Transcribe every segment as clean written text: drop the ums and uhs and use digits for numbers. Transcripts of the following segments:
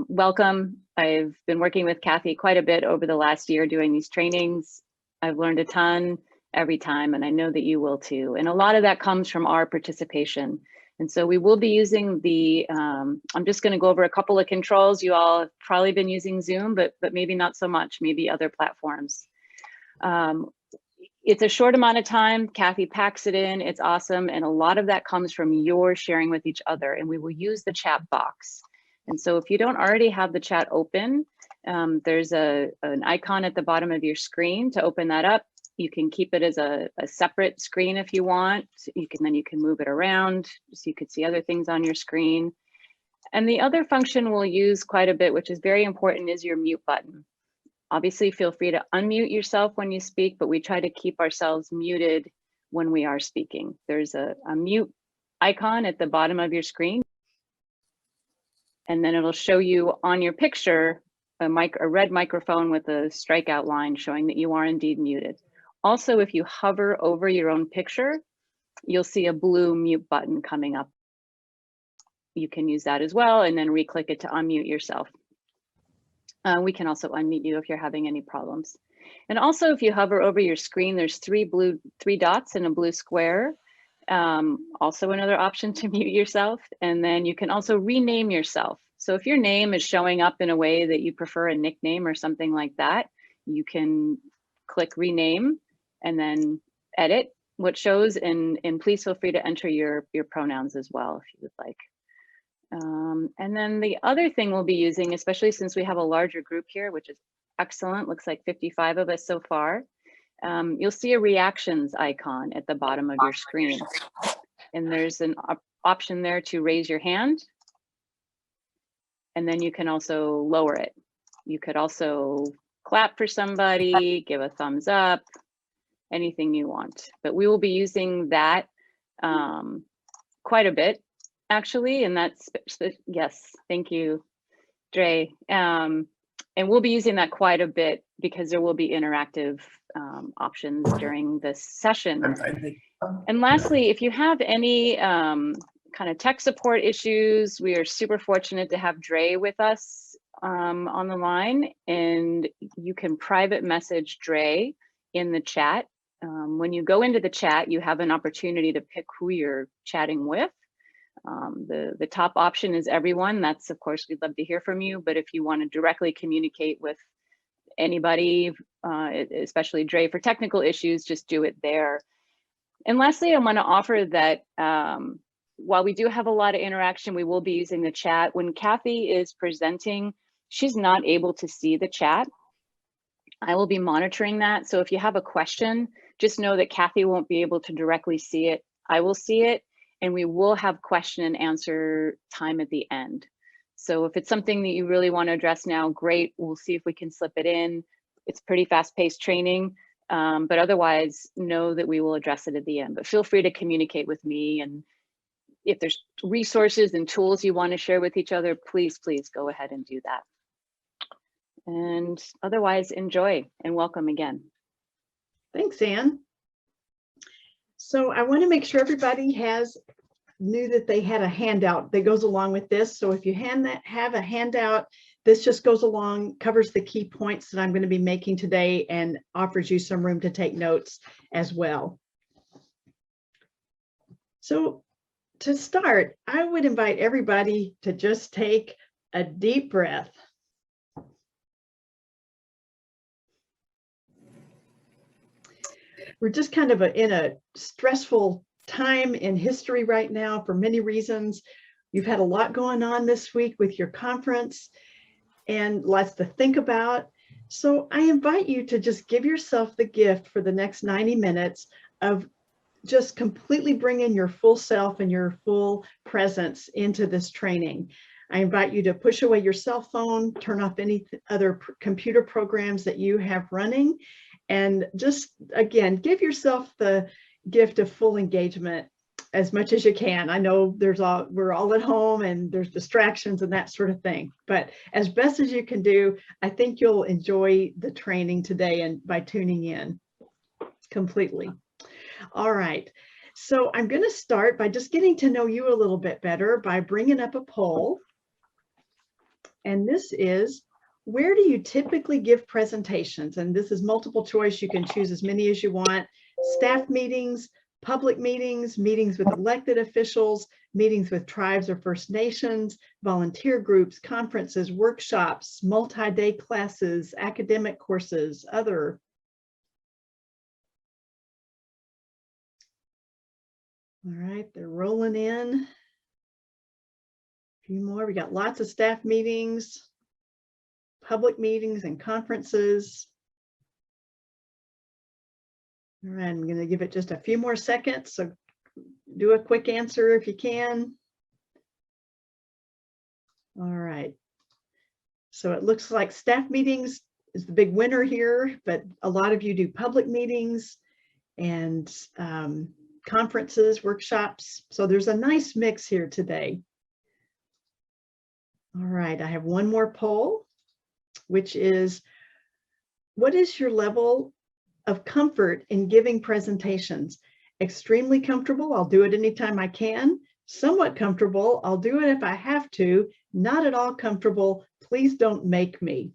Welcome. I've been working with Cathy quite a bit over the last year doing these trainings. I've learned a ton every time, and I know that you will too. And a lot of that comes from our participation. And so we will be using the, I'm just going to go over a couple of controls. You all have probably been using Zoom, but maybe not so much, maybe other platforms. It's a short amount of time. Cathy packs it in. It's awesome. And a lot of that comes from your sharing with each other. And we will use the chat box. And so if you don't already have the chat open, there's an icon at the bottom of your screen to open that up. You can keep it as a separate screen if you want. Then you can move it around so you could see other things on your screen. And the other function we'll use quite a bit, which is very important, is your mute button. Obviously, feel free to unmute yourself when you speak, but we try to keep ourselves muted when we are speaking. There's a mute icon at the bottom of your screen. And then it'll show you on your picture a red microphone with a strikeout line showing that you are indeed muted. Also, if you hover over your own picture, you'll see a blue mute button coming up. You can use that as well, and then re-click it to unmute yourself. We can also unmute you if you're having any problems. And also, if you hover over your screen, there's three dots and a blue square. Also another option to mute yourself. And then you can also rename yourself. So if your name is showing up in a way that you prefer a nickname or something like that, you can click rename and then edit what shows, and please feel free to enter your pronouns as well if you would like. And then the other thing we'll be using, especially since we have a larger group here, which is excellent, looks like 55 of us so far, you'll see a reactions icon at the bottom of your screen. And there's an option there to raise your hand. And then you can also lower it. You could also clap for somebody, give a thumbs up, anything you want. But we will be using that quite a bit, actually. And that's, yes, thank you, Dre. And we'll be using that quite a bit because there will be interactive options during this session. And lastly, if you have any kind of tech support issues, we are super fortunate to have Dre with us on the line, and you can private message Dre in the chat. When you go into the chat, you have an opportunity to pick who you're chatting with. The top option is everyone. That's, of course, we'd love to hear from you. But if you want to directly communicate with anybody, especially Dre for technical issues, just do it there. And lastly, I want to offer that while we do have a lot of interaction, we will be using the chat. When Cathy is presenting, she's not able to see the chat. I will be monitoring that. So if you have a question, just know that Cathy won't be able to directly see it. I will see it, and we will have question and answer time at the end. So if it's something that you really want to address now, great. We'll see if we can slip it in. It's pretty fast-paced training, but otherwise know that we will address it at the end. But feel free to communicate with me, and if there's resources and tools you want to share with each other, please go ahead and do that. And otherwise, enjoy and welcome again. Thanks, Ann. So I want to make sure everybody knew that they had a handout that goes along with this. So if you have a handout, this just goes along, covers the key points that I'm going to be making today, and offers you some room to take notes as well. So to start, I would invite everybody to just take a deep breath. We're just kind of in a stressful time in history right now for many reasons. You've had a lot going on this week with your conference and lots to think about. So I invite you to just give yourself the gift for the next 90 minutes of just completely bringing your full self and your full presence into this training. I invite you to push away your cell phone, turn off any other computer programs that you have running, and just, again, give yourself the gift of full engagement as much as you can. I know we're all at home and there's distractions and that sort of thing, but as best as you can do, I think you'll enjoy the training today and by tuning in completely. All right, so I'm going to start by just getting to know you a little bit better by bringing up a poll. And this is, where do you typically give presentations? And this is multiple choice. You can choose as many as you want. Staff meetings, public meetings, meetings with elected officials, meetings with tribes or First Nations, volunteer groups, conferences, workshops, multi-day classes, academic courses, other. All right, they're rolling in. A few more. We got lots of staff meetings, public meetings and conferences. All right, I'm going to give it just a few more seconds. So do a quick answer if you can. All right. So it looks like staff meetings is the big winner here, but a lot of you do public meetings and conferences, workshops. So there's a nice mix here today. All right, I have one more poll, which is, what is your level of comfort in giving presentations? Extremely comfortable, I'll do it anytime I can. Somewhat comfortable, I'll do it if I have to. Not at all comfortable, please don't make me.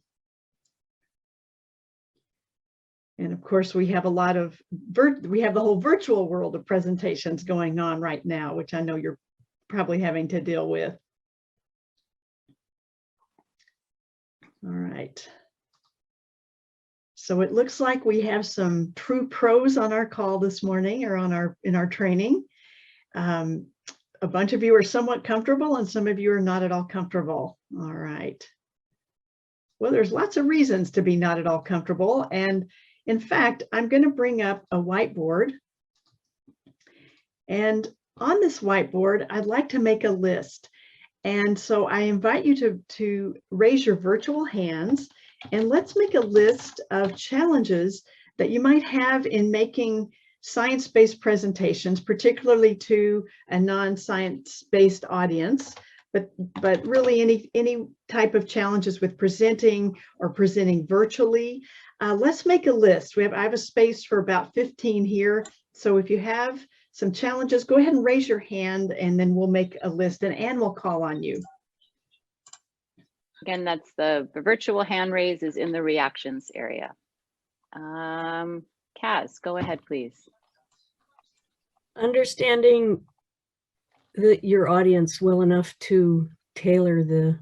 And of course, we have a lot of, we have the whole virtual world of presentations going on right now, which I know you're probably having to deal with. All right. So it looks like we have some true pros on our call this morning, or on in our training. A bunch of you are somewhat comfortable and some of you are not at all comfortable. All right. Well, there's lots of reasons to be not at all comfortable. And in fact, I'm going to bring up a whiteboard. And on this whiteboard, I'd like to make a list. And so I invite you to raise your virtual hands, and let's make a list of challenges that you might have in making science-based presentations, particularly to a non-science-based audience, but really any type of challenges with presenting or presenting virtually. Let's make a list. I have a space for about 15 here. So if you have some challenges, go ahead and raise your hand, and then we'll make a list, and Anne will call on you. Again, that's the virtual hand raise is in the reactions area. Kaz, go ahead, please. Understanding your audience well enough to tailor the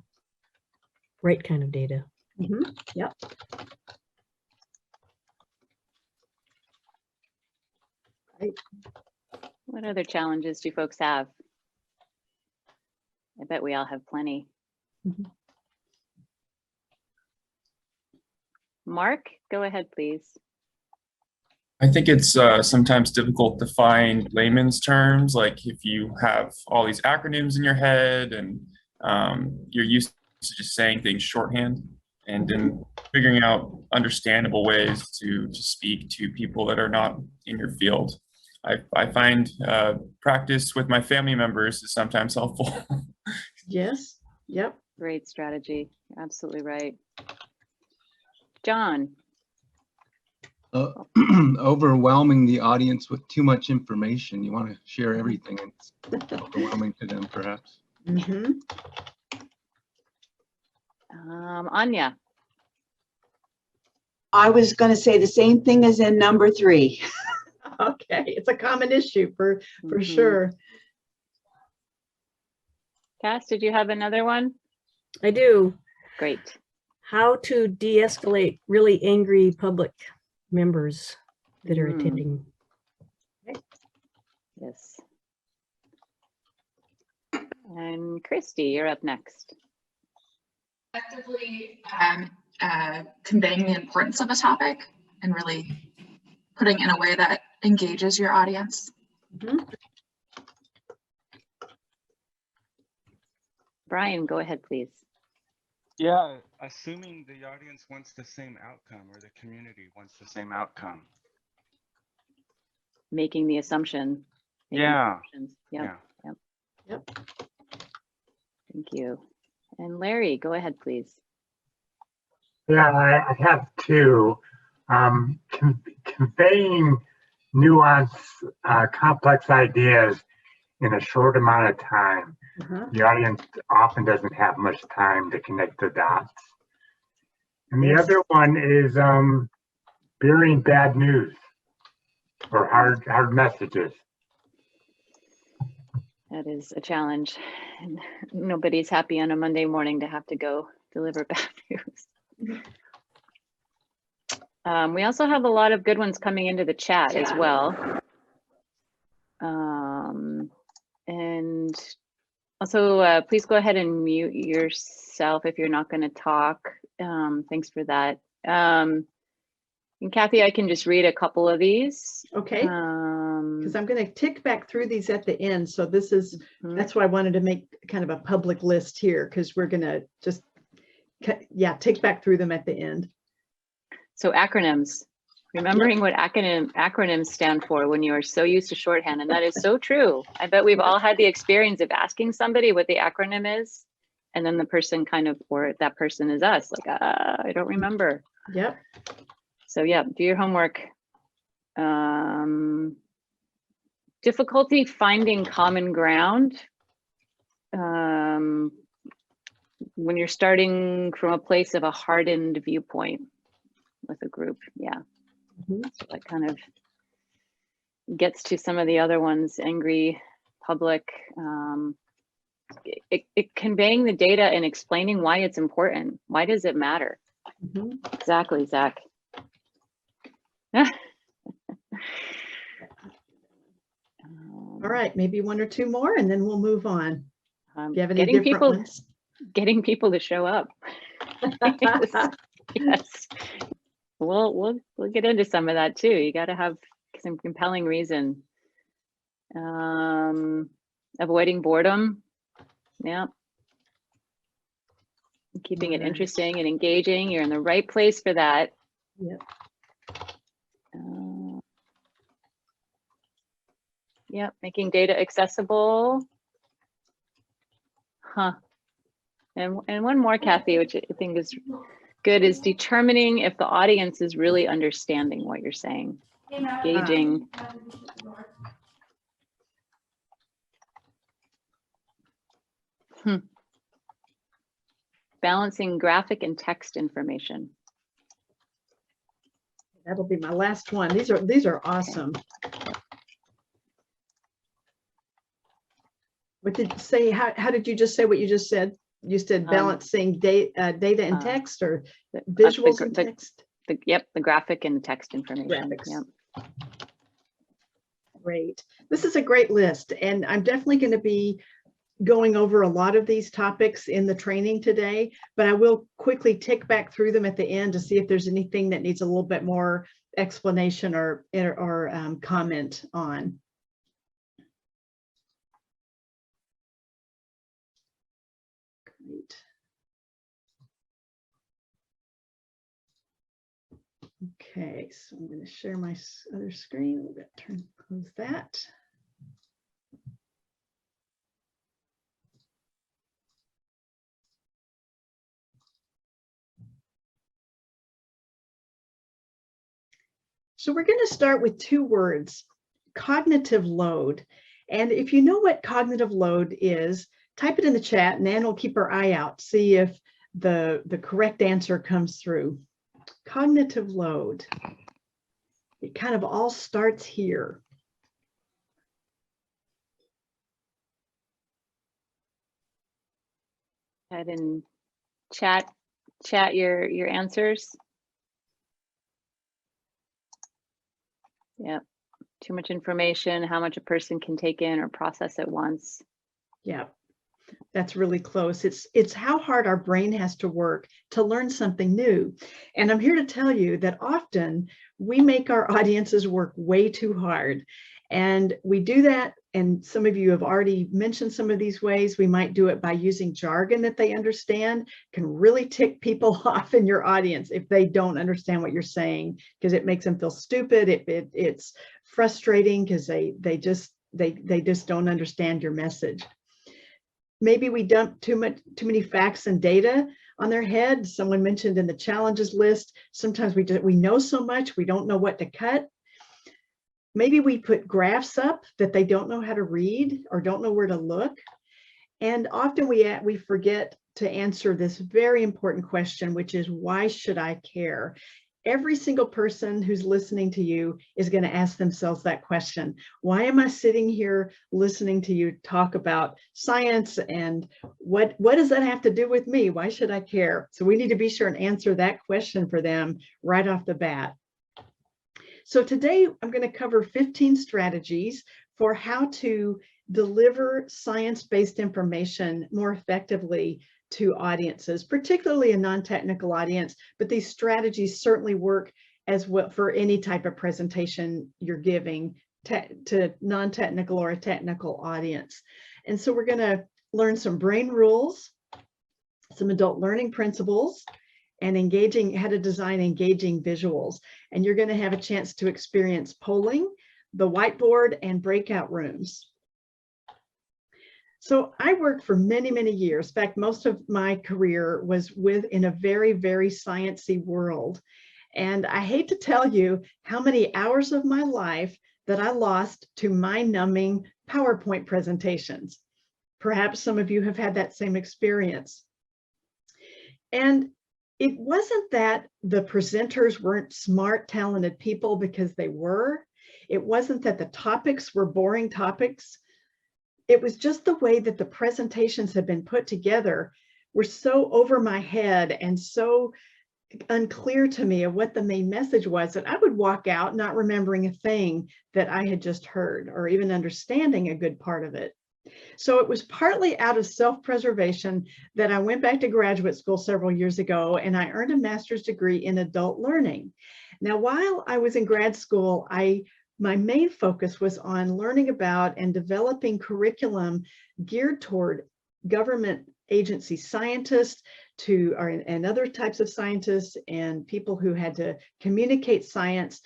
right kind of data. Mm-hmm. Yep. Right. What other challenges do folks have? I bet we all have plenty. Mm-hmm. Mark, go ahead, please. I think it's sometimes difficult to find layman's terms, like if you have all these acronyms in your head and you're used to just saying things shorthand, and then figuring out understandable ways to speak to people that are not in your field. I find practice with my family members is sometimes helpful. Yes. Yep. Great strategy. You're absolutely right. John. Overwhelming the audience with too much information. You want to share everything. It's overwhelming to them, perhaps. Mm-hmm. Anya. I was going to say the same thing as in number 3. Okay, it's a common issue for sure. Cass, did you have another one? I do. Great. How to de-escalate really angry public members that are attending. Yes. And Christy, you're up next. Effectively conveying the importance of a topic and really putting it in a way that engages your audience. Mm-hmm. Brian, go ahead, please. Yeah, assuming the audience wants the same outcome, or the community wants the same outcome. Making the assumption. Yeah. Yep. Yeah. Yep. Thank you. And Larry, go ahead, please. Yeah, I have two. Conveying nuanced, complex ideas in a short amount of time. the audience often doesn't have much time to connect the dots. And the Yes. other one is bearing bad news or hard messages. That is a challenge. And nobody's happy on a Monday morning to have to go deliver bad news. We also have a lot of good ones coming into the chat as well. And also, please go ahead and mute yourself if you're not going to talk. Thanks for that. And Cathy, I can just read a couple of these. Okay. Because I'm going to tick back through these at the end. So this is, that's why I wanted to make kind of a public list here, because we're going to just, tick back through them at the end. So acronyms, remembering what acronyms stand for when you are so used to shorthand, and that is so true. I bet we've all had the experience of asking somebody what the acronym is, and then the person kind of, or that person is us, like, I don't remember. Yep. So yeah, do your homework. Difficulty finding common ground. When you're starting from a place of a hardened viewpoint with a group, yeah. So that kind of gets to some of the other ones, angry, public, it conveying the data and explaining why it's important. Why does it matter? Exactly, Zach. All right, maybe one or two more, and then we'll move on. Do you have any Getting different people, ones? getting people to show up. Yes. We'll get into some of that too. You got to have some compelling reason. Avoiding boredom. Yeah. Keeping it interesting and engaging. You're in the right place for that. Yep. Yep. Making data accessible. Huh. And one more, Cathy, which I think is good, is determining if the audience is really understanding what you're saying. Engaging. Balancing graphic and text information. That'll be my last one. These are awesome. What did you say? How did you just say what you just said? You said balancing data and text, or visuals and text? Yep, the graphic and the text information. Graphics. Yep. Great. This is a great list, and I'm definitely going to be going over a lot of these topics in the training today, but I will quickly tick back through them at the end to see if there's anything that needs a little bit more explanation or comment on. Great. Okay, so I'm going to share my other screen. Close that. So we're going to start with two words, cognitive load. And if you know what cognitive load is, type it in the chat, and Ann will keep her eye out, see if the correct answer comes through. Cognitive load. It kind of all starts here. Go ahead and chat your answers. Yep. Too much information, how much a person can take in or process at once. Yeah, that's really close. It's how hard our brain has to work to learn something new. And I'm here to tell you that often we make our audiences work way too hard. And we do that, and some of you have already mentioned some of these ways. We might do it by using jargon that they understand. Can really tick people off in your audience if they don't understand what you're saying, because it makes them feel stupid. It's frustrating because they just don't understand your message. Maybe we dump too many facts and data on their head. Someone mentioned in the challenges list, sometimes we know so much we don't know what to cut. Maybe we put graphs up that they don't know how to read or don't know where to look. And often we forget to answer this very important question, which is, why should I care? Every single person who's listening to you is going to ask themselves that question. Why am I sitting here listening to you talk about science, and what does that have to do with me? Why should I care? So we need to be sure and answer that question for them right off the bat. So today I'm going to cover 15 strategies for how to deliver science-based information more effectively to audiences, particularly a non-technical audience, but these strategies certainly work as well for any type of presentation you're giving to non-technical or a technical audience. And so we're going to learn some brain rules, some adult learning principles, and how to design engaging visuals. And you're going to have a chance to experience polling, the whiteboard, and breakout rooms. So I worked for many, many years. In fact, most of my career was in a very, very sciencey world. And I hate to tell you how many hours of my life that I lost to mind-numbing PowerPoint presentations. Perhaps some of you have had that same experience. And it wasn't that the presenters weren't smart, talented people, because they were. It wasn't that the topics were boring topics. It was just the way that the presentations had been put together were so over my head and so unclear to me of what the main message was that I would walk out not remembering a thing that I had just heard, or even understanding a good part of it. So it was partly out of self-preservation that I went back to graduate school several years ago, and I earned a master's degree in adult learning. Now, while I was in grad school, my main focus was on learning about and developing curriculum geared toward government agency scientists and other types of scientists and people who had to communicate science,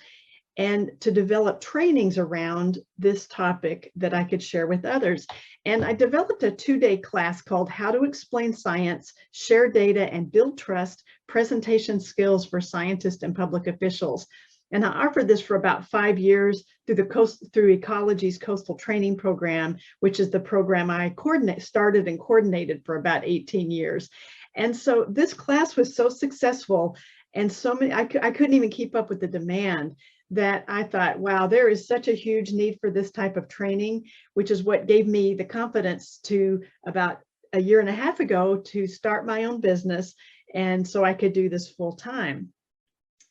and to develop trainings around this topic that I could share with others. And I developed a 2-day class called How to Explain Science, Share Data, and Build Trust, Presentation Skills for Scientists and Public Officials. And I offered this for about 5 years through Ecology's Coastal Training Program, which is the program I started and coordinated for about 18 years. And so this class was so successful, and so many, I couldn't even keep up with the demand, that I thought, wow, there is such a huge need for this type of training, which is what gave me the confidence to, about a year and a half ago, to start my own business. And so I could do this full time.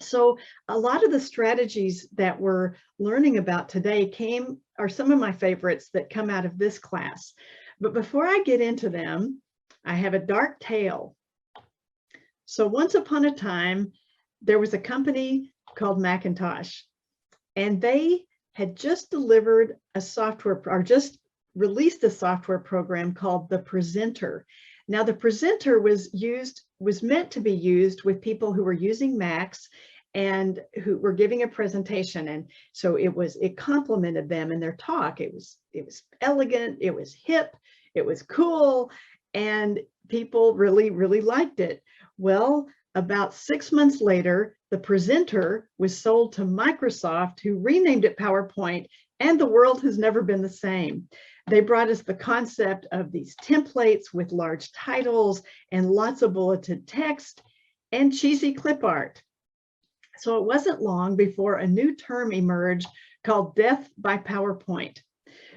So a lot of the strategies that we're learning about today are some of my favorites that come out of this class. But before I get into them, I have a dark tale. So once upon a time, there was a company called Macintosh, and they had just delivered a software, or just released a software program called the Presenter. Now, the Presenter was meant to be used with people who were using Macs and who were giving a presentation. And so it complemented them in their talk. It was elegant, it was hip, it was cool, and people really, really liked it. Well, about 6 months later, the Presenter was sold to Microsoft, who renamed it PowerPoint, and the world has never been the same. They brought us the concept of these templates with large titles and lots of bulleted text and cheesy clip art. So it wasn't long before a new term emerged called death by PowerPoint,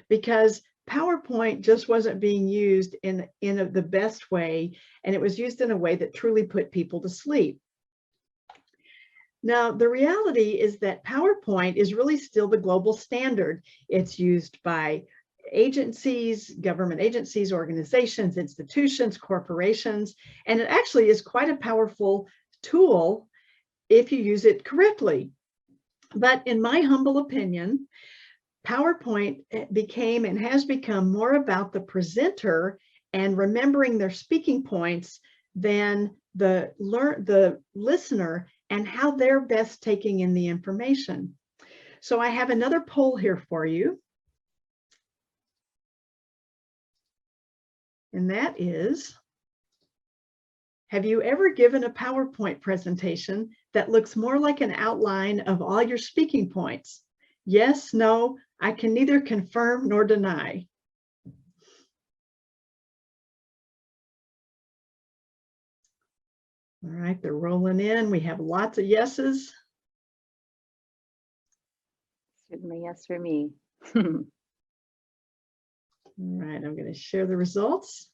because PowerPoint just wasn't being used in the best way, and it was used in a way that truly put people to sleep. Now, the reality is that PowerPoint is really still the global standard. It's used by agencies, government agencies, organizations, institutions, corporations, and it actually is quite a powerful tool if you use it correctly. But in my humble opinion, PowerPoint became and has become more about the presenter and remembering their speaking points than the listener and how they're best taking in the information. So I have another poll here for you. And that is, have you ever given a PowerPoint presentation that looks more like an outline of all your speaking points? Yes, no, I can neither confirm nor deny. All right, they're rolling in. We have lots of yeses. Certainly yes for me. All right, I'm going to share the results.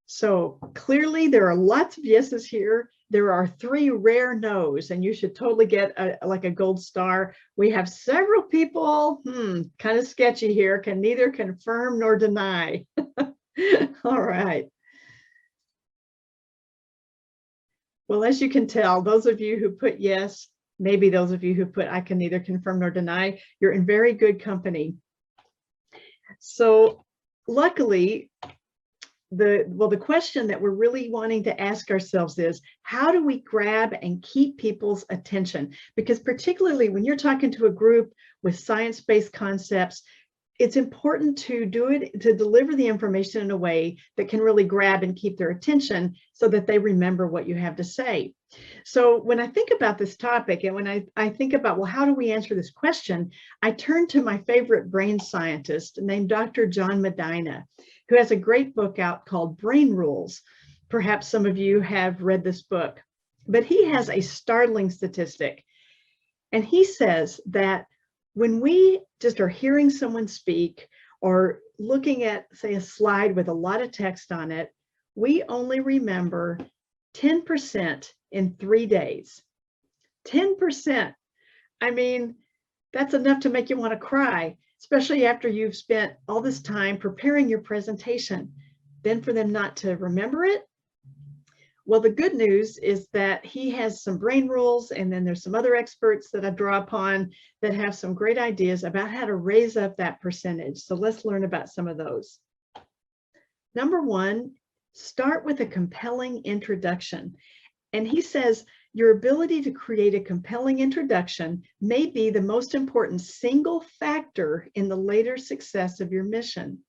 So clearly there are lots of yeses here. There are 3 rare no's, and you should totally get like a gold star. We have several people, kind of sketchy here, can neither confirm nor deny. All right. Well, as you can tell, those of you who put yes, maybe those of you who put I can neither confirm nor deny, you're in very good company. So luckily, the question that we're really wanting to ask ourselves is, how do we grab and keep people's attention? Because particularly when you're talking to a group with science-based concepts, it's important to deliver the information in a way that can really grab and keep their attention so that they remember what you have to say. So when I think about this topic, and when I think about, well, how do we answer this question? I turn to my favorite brain scientist named Dr. John Medina, who has a great book out called Brain Rules. Perhaps some of you have read this book, but he has a startling statistic. And he says that when we just are hearing someone speak or looking at, say, a slide with a lot of text on it, we only remember 10% in 3 days. 10%. I mean, that's enough to make you want to cry, especially after you've spent all this time preparing your presentation. Then for them not to remember it. Well, the good news is that he has some brain rules, and then there's some other experts that I draw upon that have some great ideas about how to raise up that percentage. So let's learn about some of those. Number 1, start with a compelling introduction. And he says your ability to create a compelling introduction may be the most important single factor in the later success of your mission.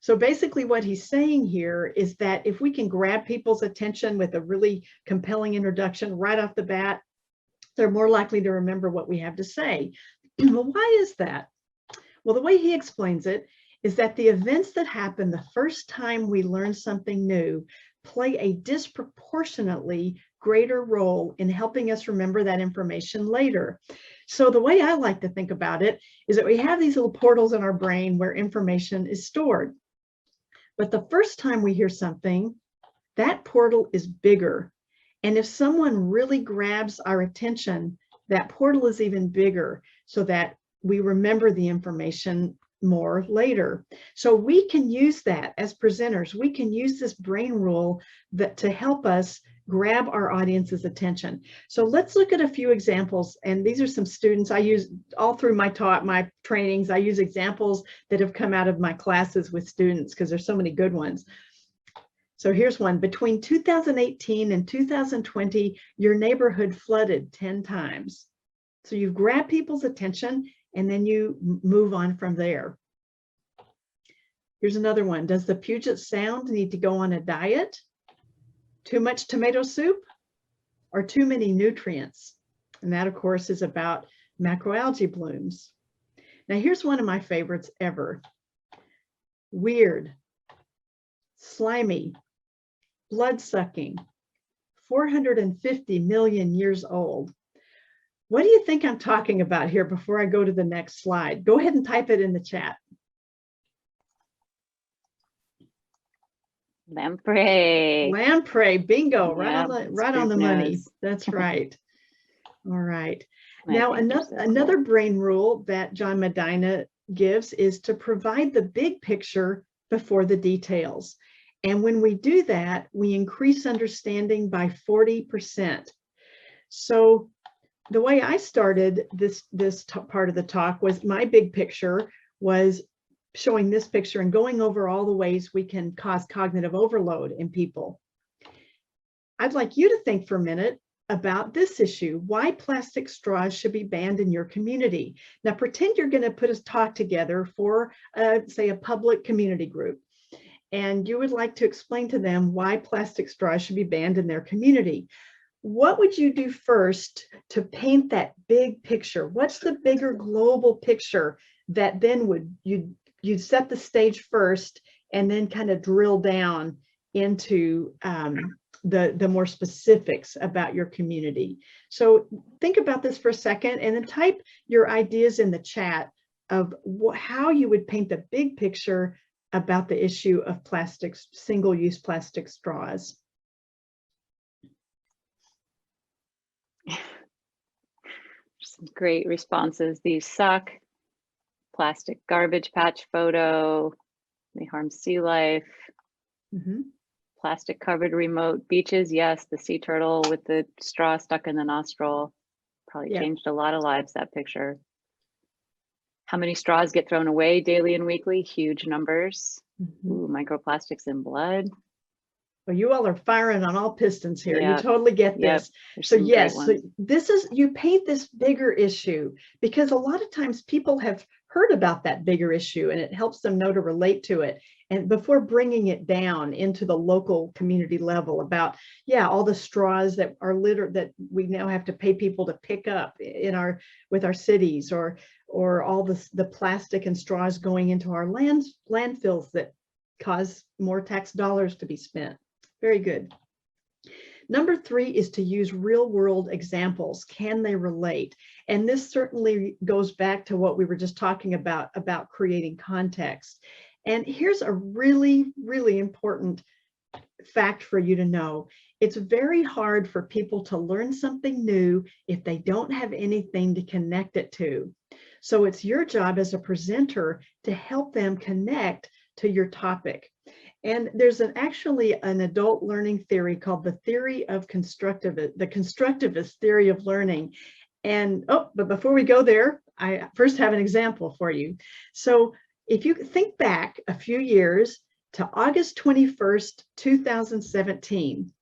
So basically what he's saying here is that if we can grab people's attention with a really compelling introduction right off the bat, they're more likely to remember what we have to say. Well, why is that? Well, the way he explains it is that the events that happen the first time we learn something new play a disproportionately greater role in helping us remember that information later. So the way I like to think about it is that we have these little portals in our brain where information is stored. But the first time we hear something, that portal is bigger. And if someone really grabs our attention, that portal is even bigger so that we remember the information more later. So we can use that as presenters. We can use this brain rule to help us grab our audience's attention. So let's look at a few examples. And these are some students I use all through my trainings. I use examples that have come out of my classes with students because there's so many good ones. So here's one. Between 2018 and 2020, your neighborhood flooded 10 times. So you've grabbed people's attention and then you move on from there. Here's another one. Does the Puget Sound need to go on a diet? Too much tomato soup or too many nutrients? And that, of course, is about macroalgae blooms. Now, here's one of my favorites ever. Weird, slimy, blood-sucking, 450 million years old. What do you think I'm talking about here before I go to the next slide? Go ahead and type it in the chat. Lamprey. Lamprey, bingo, right Yeah, on the money. nose. That's right. All right. I Now, think they're so another cool. brain rule that John Medina gives is to provide the big picture before the details. And when we do that, we increase understanding by 40%. So the way I started this part of the talk was my big picture was showing this picture and going over all the ways we can cause cognitive overload in people. I'd like you to think for a minute about this issue, why plastic straws should be banned in your community. Now pretend you're going to put a talk together for, say, a public community group, and you would like to explain to them why plastic straws should be banned in their community. What would you do first to paint that big picture? What's the bigger global picture that then you'd set the stage first and then kind of drill down into the more specifics about your community. So think about this for a second and then type your ideas in the chat of how you would paint the big picture about the issue of plastics, single-use plastic straws. Some great responses. These suck. Plastic garbage patch photo. They harm sea life. Mm-hmm. Plastic covered remote beaches. Yes, the sea turtle with the straw stuck in the nostril. Probably changed a lot of lives, that picture. How many straws get thrown away daily and weekly? Huge numbers. Mm-hmm. Ooh, microplastics in blood. Well, you all are firing on all pistons here. Yep. You totally get Yep. this. There's So some yes, great so ones. this is, you paint this bigger issue because a lot of times people have heard about that bigger issue and it helps them know to relate to it. And before bringing it down into the local community level about, yeah, all the straws that are littered that we now have to pay people to pick up in with our cities, or all the plastic and straws going into our landfills that cause more tax dollars to be spent. Very good. Number 3 is to use real world examples. Can they relate? And this certainly goes back to what we were just talking about creating context. And here's a really, really important fact for you to know. It's very hard for people to learn something new if they don't have anything to connect it to. So it's your job as a presenter to help them connect to your topic. And there's actually an adult learning theory called the theory of the constructivist theory of learning. And but before we go there, I first have an example for you. So if you think back a few years to August 21st, 2017,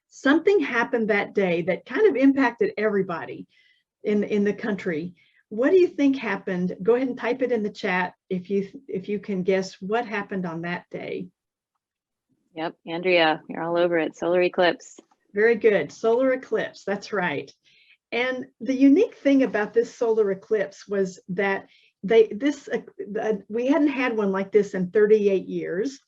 something happened that day that kind of impacted everybody in the country. What do you think happened? Go ahead and type it in the chat if you can guess what happened on that day. Yep, Andrea, you're all over it. Solar eclipse. Very good. Solar eclipse. That's right. And the unique thing about this solar eclipse was that we hadn't had one like this in 38 years.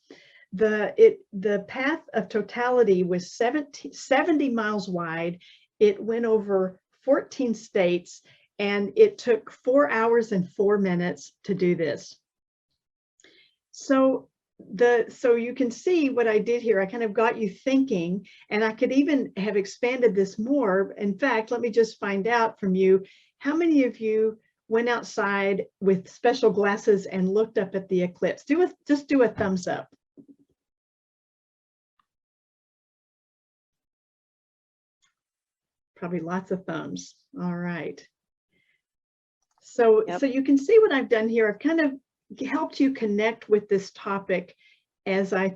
The path of totality was 70 miles wide. It went over 14 states, and it took 4 hours and 4 minutes to do this. So you can see what I did here. I kind of got you thinking, and I could even have expanded this more. In fact, let me just find out from you, how many of you went outside with special glasses and looked up at the eclipse? Just do a thumbs up. Probably lots of thumbs. All right. So, Yep. So you can see what I've done here. I've kind of helped you connect with this topic as I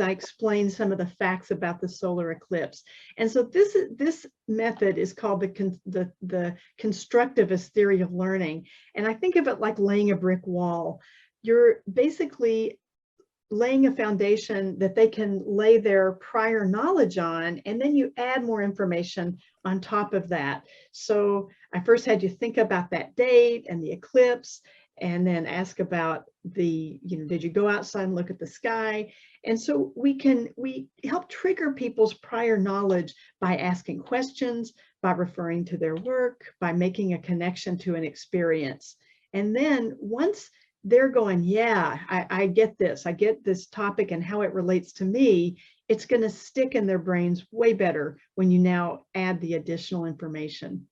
explain some of the facts about the solar eclipse. And so this method is called the constructivist theory of learning. And I think of it like laying a brick wall. You're basically laying a foundation that they can lay their prior knowledge on, and then you add more information on top of that. So I first had you think about that date and the eclipse, and then ask about did you go outside and look at the sky? And so we help trigger people's prior knowledge by asking questions, by referring to their work, by making a connection to an experience. And then once they're going, yeah, I get this topic and how it relates to me, it's going to stick in their brains way better when you now add the additional information.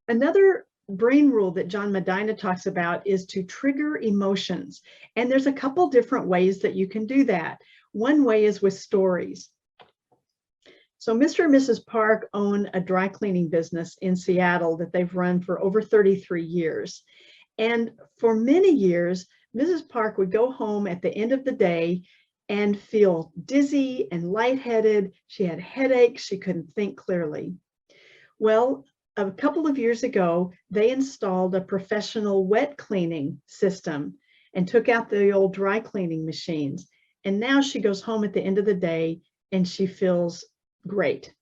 Another brain rule that John Medina talks about is to trigger emotions. And there's a couple different ways that you can do that. One way is with stories. So Mr. and Mrs. Park own a dry cleaning business in Seattle that they've run for over 33 years. And for many years, Mrs. Park would go home at the end of the day and feel dizzy and lightheaded. She had headaches. She couldn't think clearly. Well, a couple of years ago, they installed a professional wet cleaning system and took out the old dry cleaning machines. And now she goes home at the end of the day and she feels great.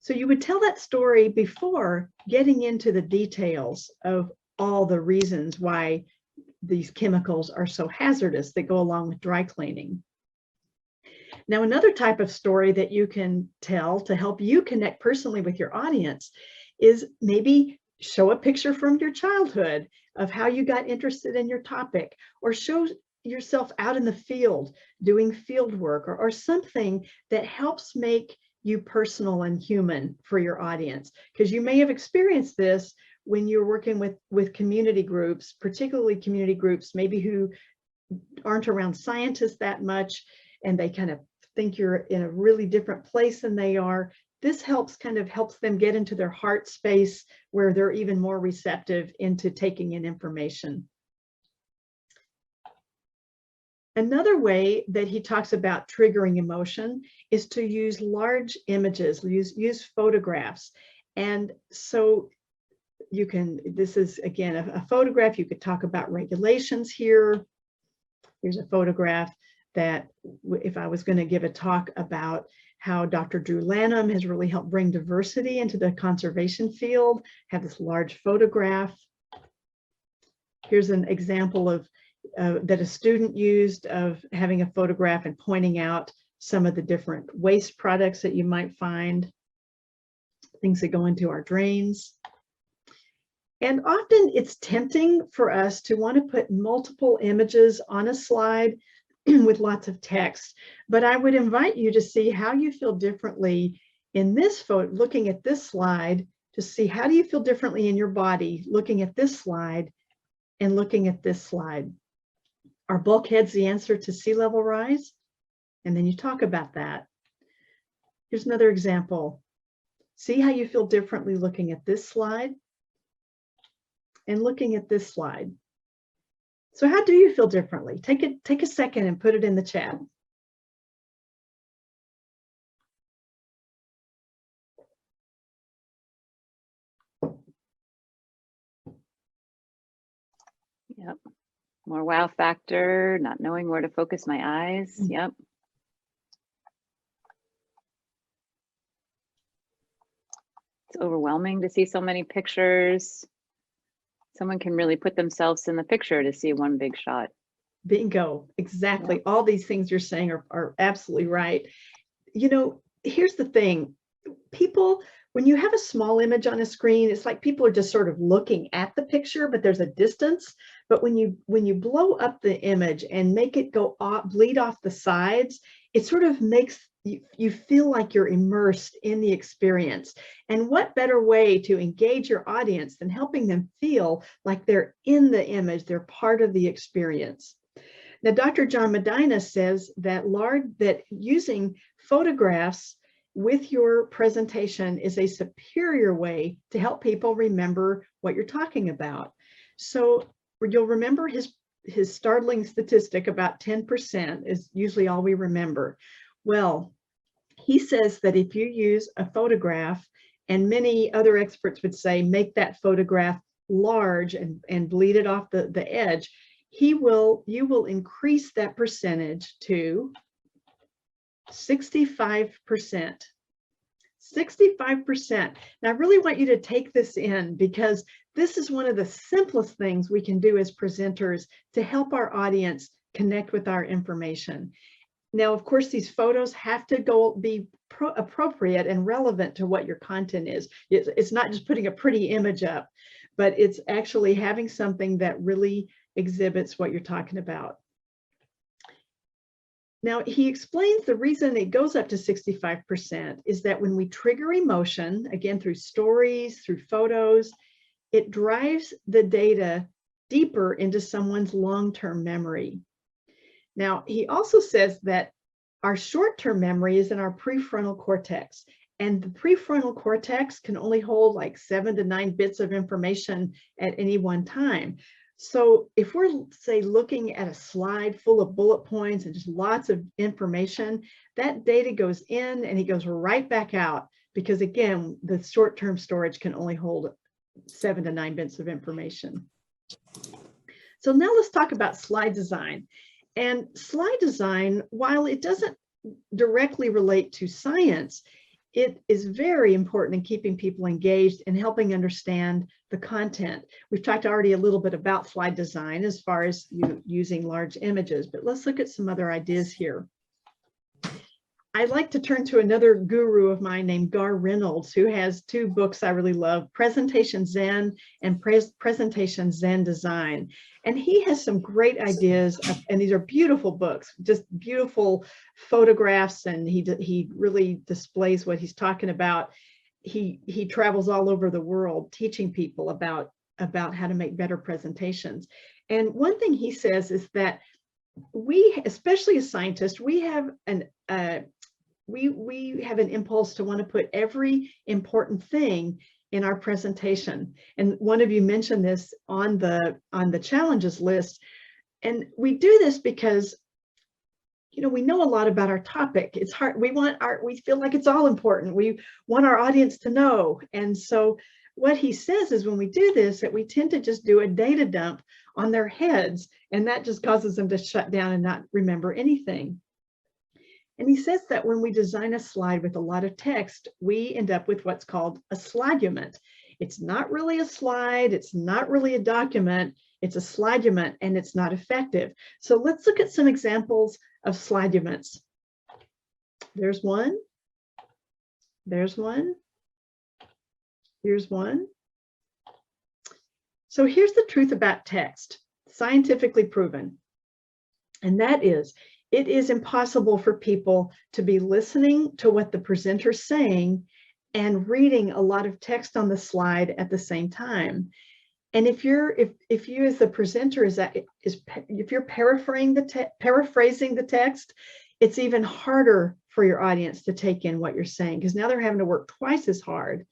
So you would tell that story before getting into the details of all the reasons why these chemicals are so hazardous that go along with dry cleaning. Now, another type of story that you can tell to help you connect personally with your audience is maybe show a picture from your childhood of how you got interested in your topic, or show yourself out in the field doing field work, or something that helps make you personal and human for your audience. Because you may have experienced this when you're working with community groups, particularly community groups maybe who aren't around scientists that much, and they kind of think you're in a really different place than they are. This helps them get into their heart space where they're even more receptive into taking in information. Another way that he talks about triggering emotion is to use large images, use photographs. And so you can, this is again a photograph. You could talk about regulations here. Here's a photograph that if I was going to give a talk about how Dr. Drew Lanham has really helped bring diversity into the conservation field, have this large photograph. Here's an example of that a student used of having a photograph and pointing out some of the different waste products that you might find, things that go into our drains. And often it's tempting for us to want to put multiple images on a slide with lots of text, but I would invite you to see how you feel differently in this photo, looking at this slide, to see how do you feel differently in your body looking at this slide and looking at this slide. Are bulkheads the answer to sea level rise? And then you talk about that. Here's another example. See how you feel differently looking at this slide and looking at this slide. So how do you feel differently? Take a second and put it in the chat. Yep. More wow factor, not knowing where to focus my eyes. Yep. It's overwhelming to see so many pictures. Someone can really put themselves in the picture to see one big shot. Bingo, exactly. Yep. All these things you're saying are absolutely right. You know, here's the thing. People, when you have a small image on a screen, it's like people are just sort of looking at the picture, but there's a distance. But when you blow up the image and make it go off, bleed off the sides, it sort of makes you feel like you're immersed in the experience. And what better way to engage your audience than helping them feel like they're in the image, they're part of the experience. Now, Dr. John Medina says that using photographs with your presentation is a superior way to help people remember what you're talking about. So you'll remember his startling statistic about 10% is usually all we remember. Well, he says that if you use a photograph, and many other experts would say make that photograph large and bleed it off the edge, you will increase that percentage to 65%. 65%. Now, I really want you to take this in, because this is one of the simplest things we can do as presenters to help our audience connect with our information. Now, of course, these photos have to be appropriate and relevant to what your content is. It's not just putting a pretty image up, but it's actually having something that really exhibits what you're talking about. Now, he explains the reason it goes up to 65% is that when we trigger emotion, again, through stories, through photos, it drives the data deeper into someone's long-term memory. Now, he also says that our short-term memory is in our prefrontal cortex, and the prefrontal cortex can only hold like 7 to 9 bits of information at any one time. So if we're, say, looking at a slide full of bullet points and just lots of information, that data goes in and it goes right back out, because again, the short-term storage can only hold 7 to 9 bits of information. So now let's talk about slide design. And slide design, while it doesn't directly relate to science, it is very important in keeping people engaged and helping understand the content. We've talked already a little bit about slide design as far as using large images, but let's look at some other ideas here. I'd like to turn to another guru of mine named Gar Reynolds, who has 2 books I really love, Presentation Zen and Presentation Zen Design. And he has some great ideas, and these are beautiful books, just beautiful photographs, and he really displays what he's talking about. He travels all over the world teaching people about how to make better presentations. And one thing he says is that we, especially as scientists, we have an impulse to want to put every important thing in our presentation. And one of you mentioned this on the challenges list. And we do this because, you know, we know a lot about our topic. It's hard. We feel like it's all important. We want our audience to know. And so what he says is when we do this, that we tend to just do a data dump on their heads, and that just causes them to shut down and not remember anything. And he says that when we design a slide with a lot of text, we end up with what's called a slidument. It's not really a slide, it's not really a document, it's a slidument, and it's not effective. So let's look at some examples of sliduments. There's one, there's one, here's one. So here's the truth about text, scientifically proven, and that is, it is impossible for people to be listening to what the presenter's saying and reading a lot of text on the slide at the same time. And if you as the presenter if you're paraphrasing the text, it's even harder for your audience to take in what you're saying, because now they're having to work twice as hard.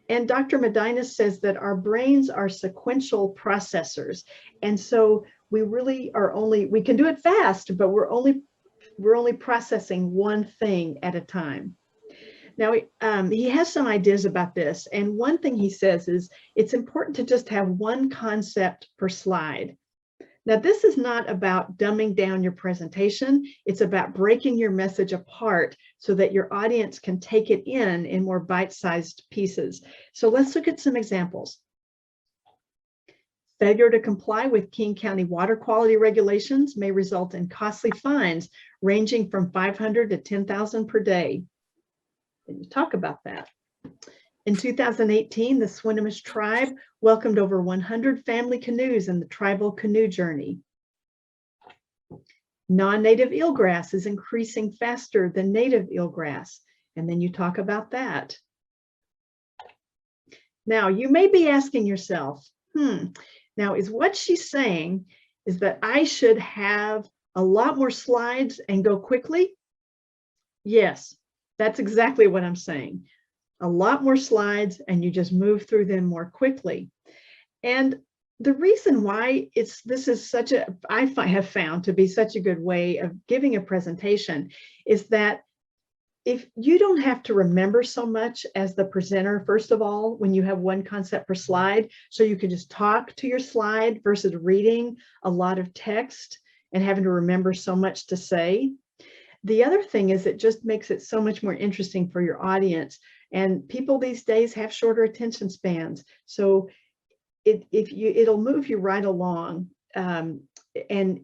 And Dr. Medina says that our brains are sequential processors. And so we really are we can do it fast, but we're only processing one thing at a time. Now, he has some ideas about this. And one thing he says is it's important to just have one concept per slide. Now, this is not about dumbing down your presentation. It's about breaking your message apart so that your audience can take it in more bite-sized pieces. So let's look at some examples. Failure to comply with King County water quality regulations may result in costly fines ranging from $500 to $10,000 per day. And you talk about that. In 2018, the Swinomish tribe welcomed over 100 family canoes in the tribal canoe journey. Non-native eelgrass is increasing faster than native eelgrass. And then you talk about that. Now, you may be asking yourself, now is what she's saying is that I should have a lot more slides and go quickly? Yes, that's exactly what I'm saying. A lot more slides and you just move through them more quickly. And the reason why this is such a, I have found to be such a good way of giving a presentation is that if you don't have to remember so much as the presenter, first of all, when you have one concept per slide, so you can just talk to your slide versus reading a lot of text and having to remember so much to say. The other thing is it just makes it so much more interesting for your audience. And people these days have shorter attention spans. So it'll move you right along. And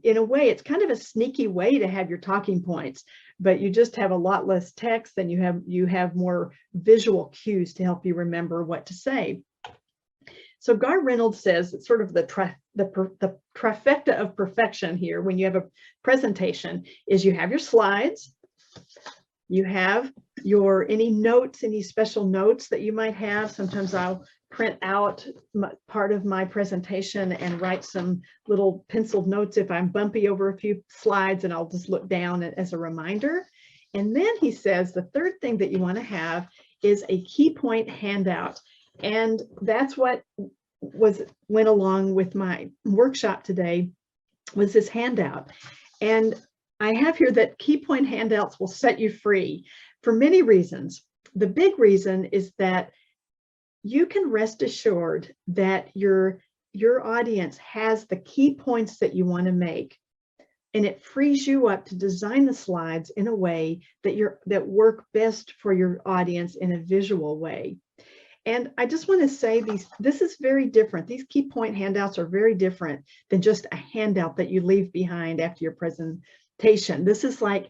in a way, it's kind of a sneaky way to have your talking points, but you just have a lot less text and you have more visual cues to help you remember what to say. So Gar Reynolds says it's sort of the trifecta of perfection here when you have a presentation is you have your slides, you have any notes, any special notes that you might have. Sometimes I'll print out part of my presentation and write some little penciled notes if I'm bumpy over a few slides, and I'll just look down as a reminder. And then he says the third thing that you want to have is a key point handout. And that's what went along with my workshop today, was this handout. And I have here that key point handouts will set you free for many reasons. The big reason is that you can rest assured that your audience has the key points that you want to make, and it frees you up to design the slides in a way that work best for your audience in a visual way. And I just want to say this is very different. These key point handouts are very different than just a handout that you leave behind after your presentation. This is like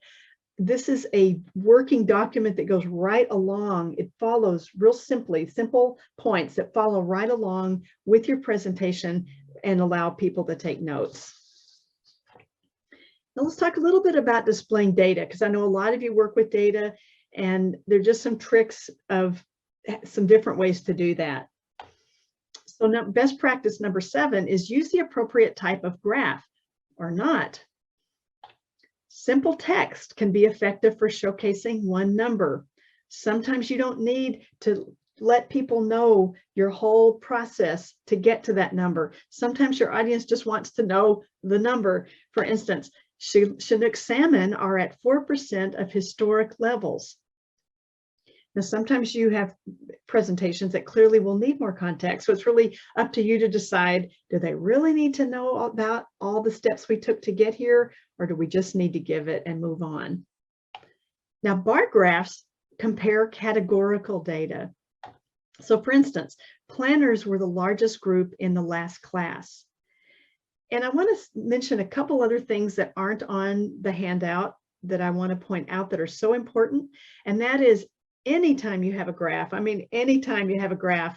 this is a working document that goes right along. It follows real simply, simple points that follow right along with your presentation and allow people to take notes. Now let's talk a little bit about displaying data, because I know a lot of you work with data, and there are just some tricks of some different ways to do that. So now, best practice number 7 is use the appropriate type of graph or not. Simple text can be effective for showcasing one number. Sometimes you don't need to let people know your whole process to get to that number. Sometimes your audience just wants to know the number. For instance, Chinook salmon are at 4% of historic levels. Now, sometimes you have presentations that clearly will need more context. So it's really up to you to decide, do they really need to know about all the steps we took to get here, or do we just need to give it and move on? Now, bar graphs compare categorical data. So for instance, planners were the largest group in the last class. And I want to mention a couple other things that aren't on the handout that I want to point out that are so important. And that is, anytime you have a graph, anytime you have a graph,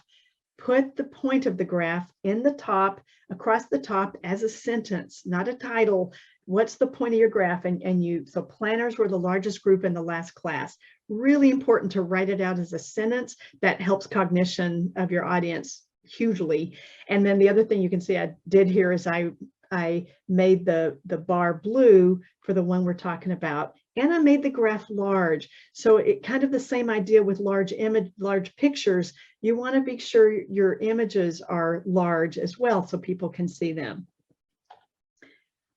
put the point of the graph in the top, across the top as a sentence, not a title. What's the point of your graph? So planners were the largest group in the last class. Really important to write it out as a sentence. That helps cognition of your audience hugely. And then the other thing you can see I did here is I made the bar blue for the one we're talking about. And I made the graph large. So it kind of the same idea with large pictures. You want to make sure your images are large as well so people can see them.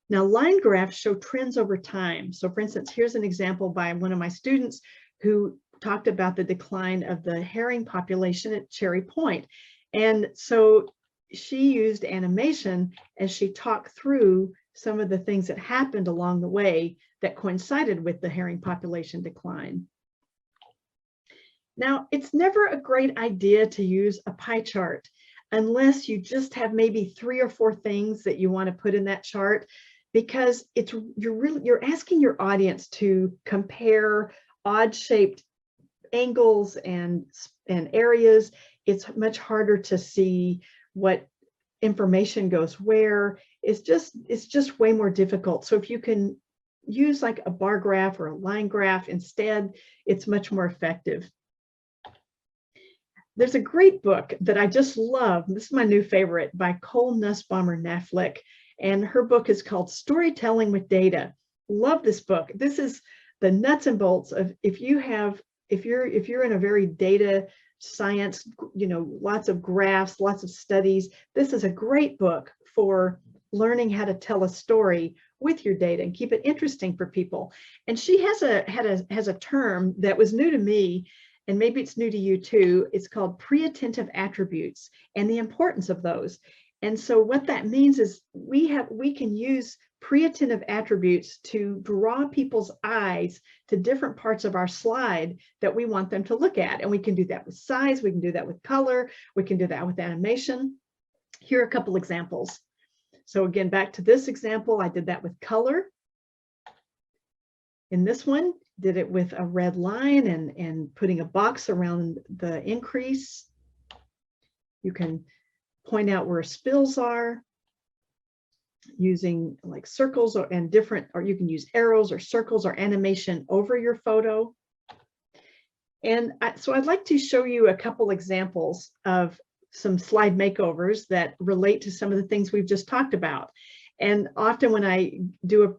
Now, line graphs show trends over time. So for instance, here's an example by one of my students who talked about the decline of the herring population at Cherry Point. And so she used animation as she talked through some of the things that happened along the way that coincided with the herring population decline. Now, it's never a great idea to use a pie chart unless you just have maybe 3 or 4 things that you want to put in that chart, because you're asking your audience to compare odd-shaped angles and areas. It's much harder to see what information goes where. It's just way more difficult. So if you can use like a bar graph or a line graph instead, it's much more effective. There's a great book that I just love. This is my new favorite, by Cole Nussbaumer-Knaflick, and her book is called Storytelling with Data. Love this book. This is the nuts and bolts of if you're in a very data science, lots of graphs, lots of studies. This is a great book for learning how to tell a story with your data and keep it interesting for people. And she has a term that was new to me, and maybe it's new to you too. It's called pre-attentive attributes and the importance of those. And so what that means is we can use pre-attentive attributes to draw people's eyes to different parts of our slide that we want them to look at. And we can do that with size, we can do that with color, we can do that with animation. Here are a couple examples. So again, back to this example, I did that with color. In this one, did it with a red line and putting a box around the increase. You can point out where spills are using like circles or you can use arrows or circles or animation over your photo. And so I'd like to show you a couple examples of some slide makeovers that relate to some of the things we've just talked about. And often when I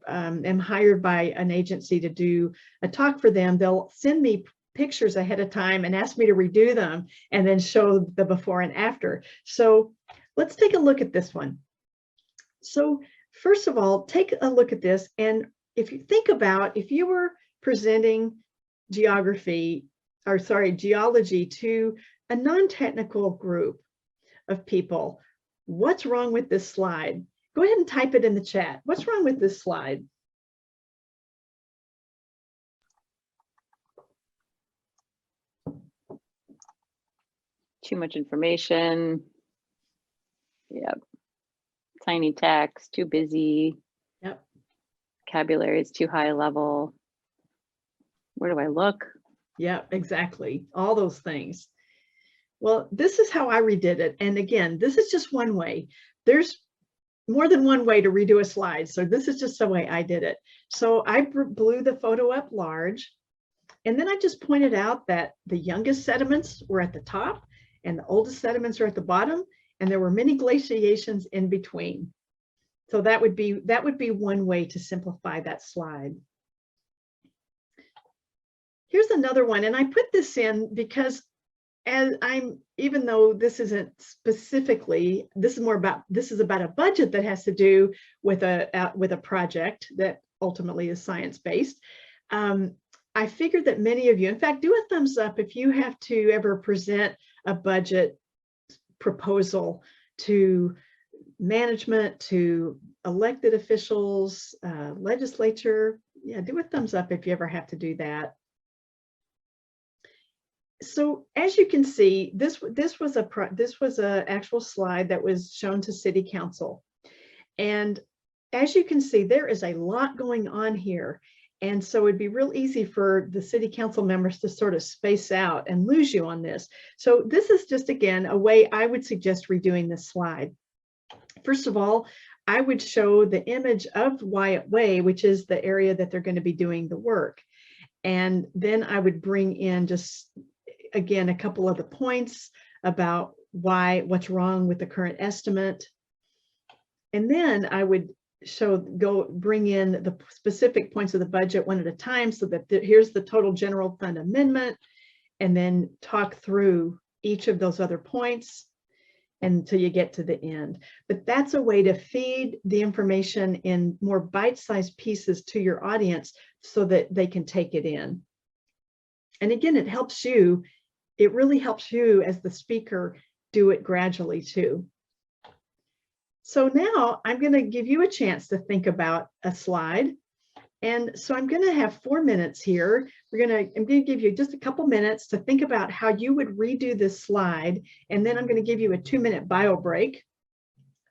am hired by an agency to do a talk for them, they'll send me pictures ahead of time and ask me to redo them and then show the before and after. So let's take a look at this one. So first of all, take a look at this. And if you think about, if you were presenting geology to a non-technical group of people, what's wrong with this slide? Go ahead and type it in the chat. What's wrong with this slide? Too much information. Yep. Tiny text, too busy. Yep. Vocabulary is too high level. Where do I look? Yeah, exactly. All those things. Well, this is how I redid it. And again, this is just one way. There's more than one way to redo a slide. So this is just the way I did it. So I blew the photo up large. And then I just pointed out that the youngest sediments were at the top and the oldest sediments are at the bottom. And there were many glaciations in between. So that would be one way to simplify that slide. Here's another one. And I put this in because even though this isn't specifically, this is about a budget that has to do with a project that ultimately is science-based. I figured that many of you, in fact, do a thumbs up if you have to ever present a budget proposal to management, to elected officials, legislature. Yeah, do a thumbs up if you ever have to do that. So as you can see, this was a actual slide that was shown to City Council. And as you can see, there is a lot going on here. And so it'd be real easy for the City Council members to sort of space out and lose you on this. So this is just, again, a way I would suggest redoing this slide. First of all, I would show the image of Wyatt Way, which is the area that they're going to be doing the work. And then I would bring in just, again, a couple of the points about what's wrong with the current estimate. And then I would bring in the specific points of the budget one at a time, so that here's the total general fund amendment, and then talk through each of those other points until you get to the end. But that's a way to feed the information in more bite-sized pieces to your audience so that they can take it in. And again, it really helps you as the speaker do it gradually too. So now I'm going to give you a chance to think about a slide. And so I'm going to have 4 minutes here. I'm going to give you just a couple minutes to think about how you would redo this slide. And then I'm going to give you a 2-minute bio break.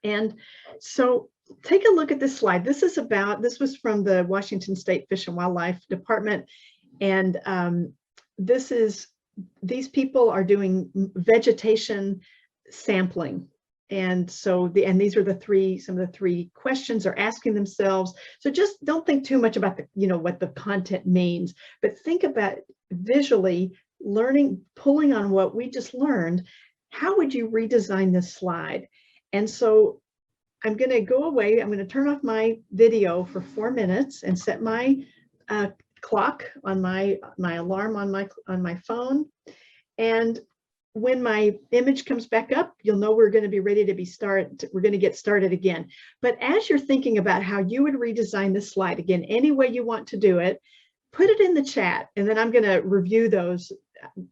And so take a look at this slide. This was from the Washington State Fish and Wildlife Department. And these people are doing vegetation sampling. And so these are some of the three questions they're asking themselves. So just don't think too much about what the content means, but think about visually learning, pulling on what we just learned. How would you redesign this slide? And so I'm going to go away. I'm going to turn off my video for 4 minutes and set my clock on my alarm on my phone. And when my image comes back up, you'll know we're going to be ready to we're going to get started again. But as you're thinking about how you would redesign this slide, again, any way you want to do it, put it in the chat, and then I'm going to review those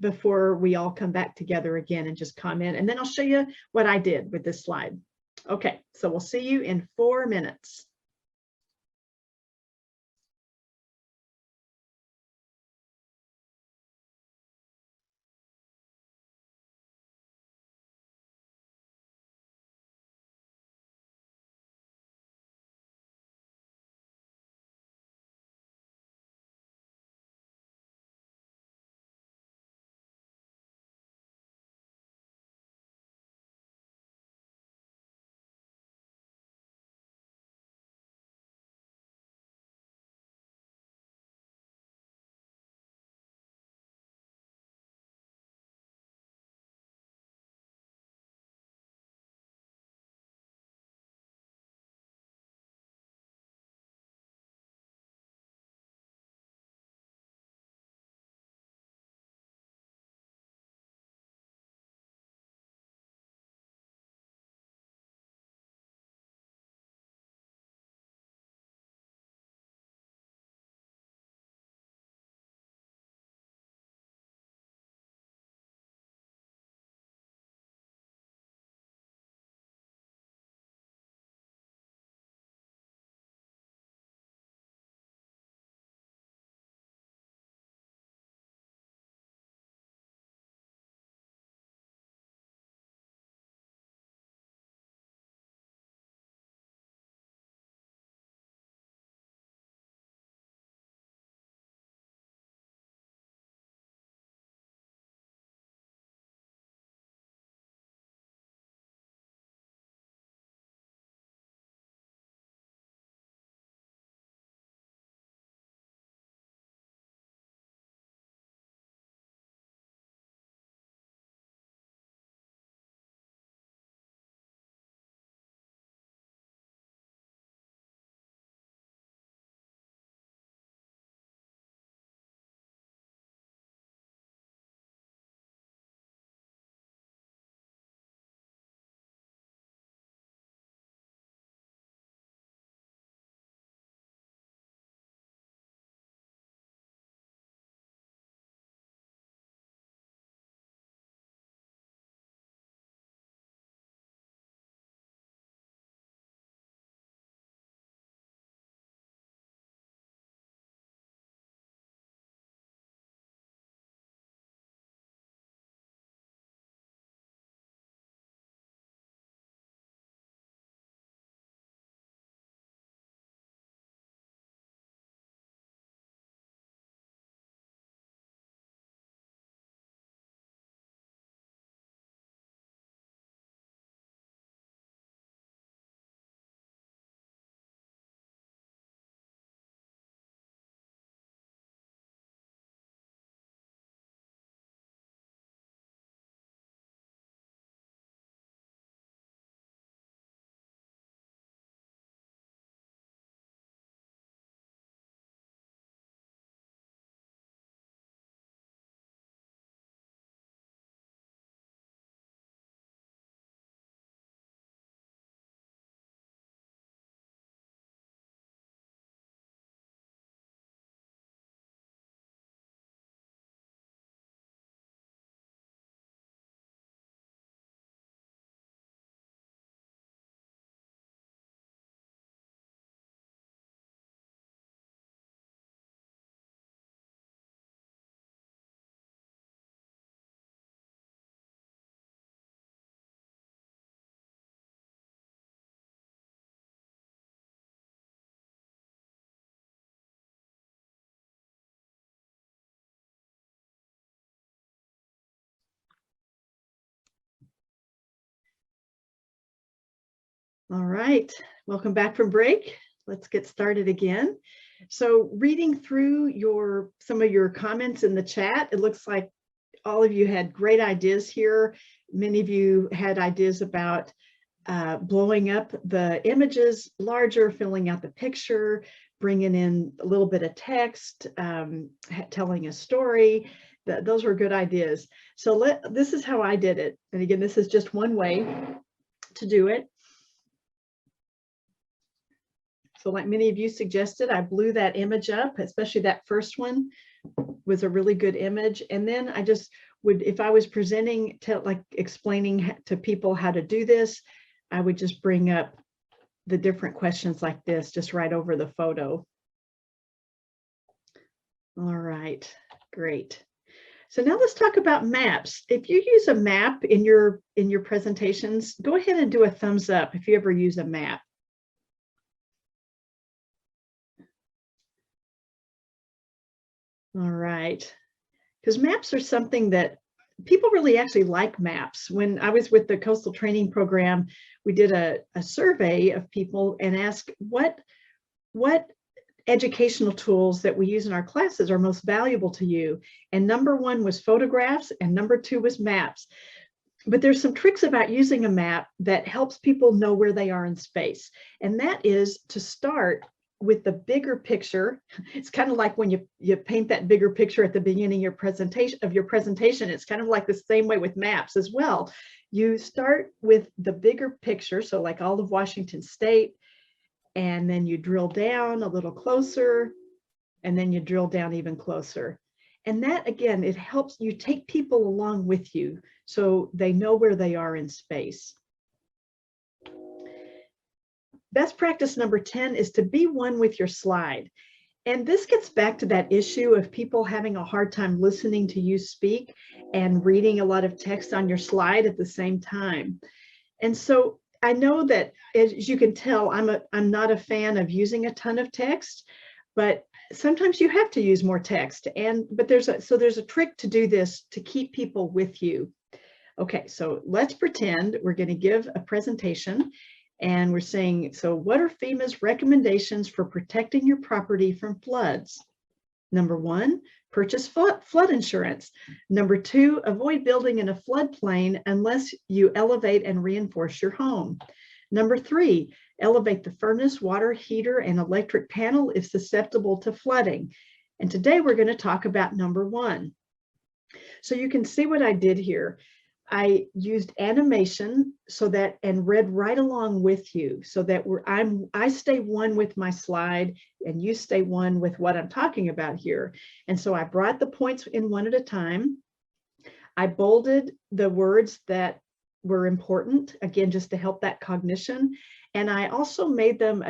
before we all come back together again and just comment. And then I'll show you what I did with this slide. Okay, so we'll see you in 4 minutes. All right, welcome back from break. Let's get started again. So reading through some of your comments in the chat, it looks like all of you had great ideas here. Many of you had ideas about blowing up the images larger, filling out the picture, bringing in a little bit of text, telling a story. Those were good ideas. So this is how I did it. And again, this is just one way to do it. So like many of you suggested, I blew that image up, especially that first one was a really good image. And then I just would, if I was presenting to like explaining to people how to do this, I would just bring up the different questions like this, just right over the photo. All right, great. So now let's talk about maps. If you use a map in your presentations, go ahead and do a thumbs up if you ever use a map. All right, because maps are something that people really actually like maps. When I was with the Coastal Training Program, we did a survey of people and asked what educational tools that we use in our classes are most valuable to you. And number one was photographs and number two was maps. But there's some tricks about using a map that helps people know where they are in space. And that is to start with the bigger picture. It's kind of like when you paint that bigger picture at the beginning of your presentation. It's kind of like the same way with maps as well. You start with the bigger picture, so like all of Washington State, and then you drill down a little closer, and then you drill down even closer. And that, again, it helps you take people along with you so they know where they are in space. Best practice number 10 is to be one with your slide. And this gets back to that issue of people having a hard time listening to you speak and reading a lot of text on your slide at the same time. And so I know that, as you can tell, I'm not a fan of using a ton of text, but sometimes you have to use more text. But there's a trick to do this to keep people with you. Okay, so let's pretend we're going to give a presentation. And we're saying, so what are FEMA's recommendations for protecting your property from floods? Number one, purchase flood insurance. Number two, avoid building in a floodplain unless you elevate and reinforce your home. Number three, elevate the furnace, water heater, and electric panel if susceptible to flooding. And today we're going to talk about number one. So you can see what I did here. I used animation and read right along with you so that I stay one with my slide and you stay one with what I'm talking about here. And so I brought the points in one at a time. I bolded the words that were important, again, just to help that cognition. And I also made them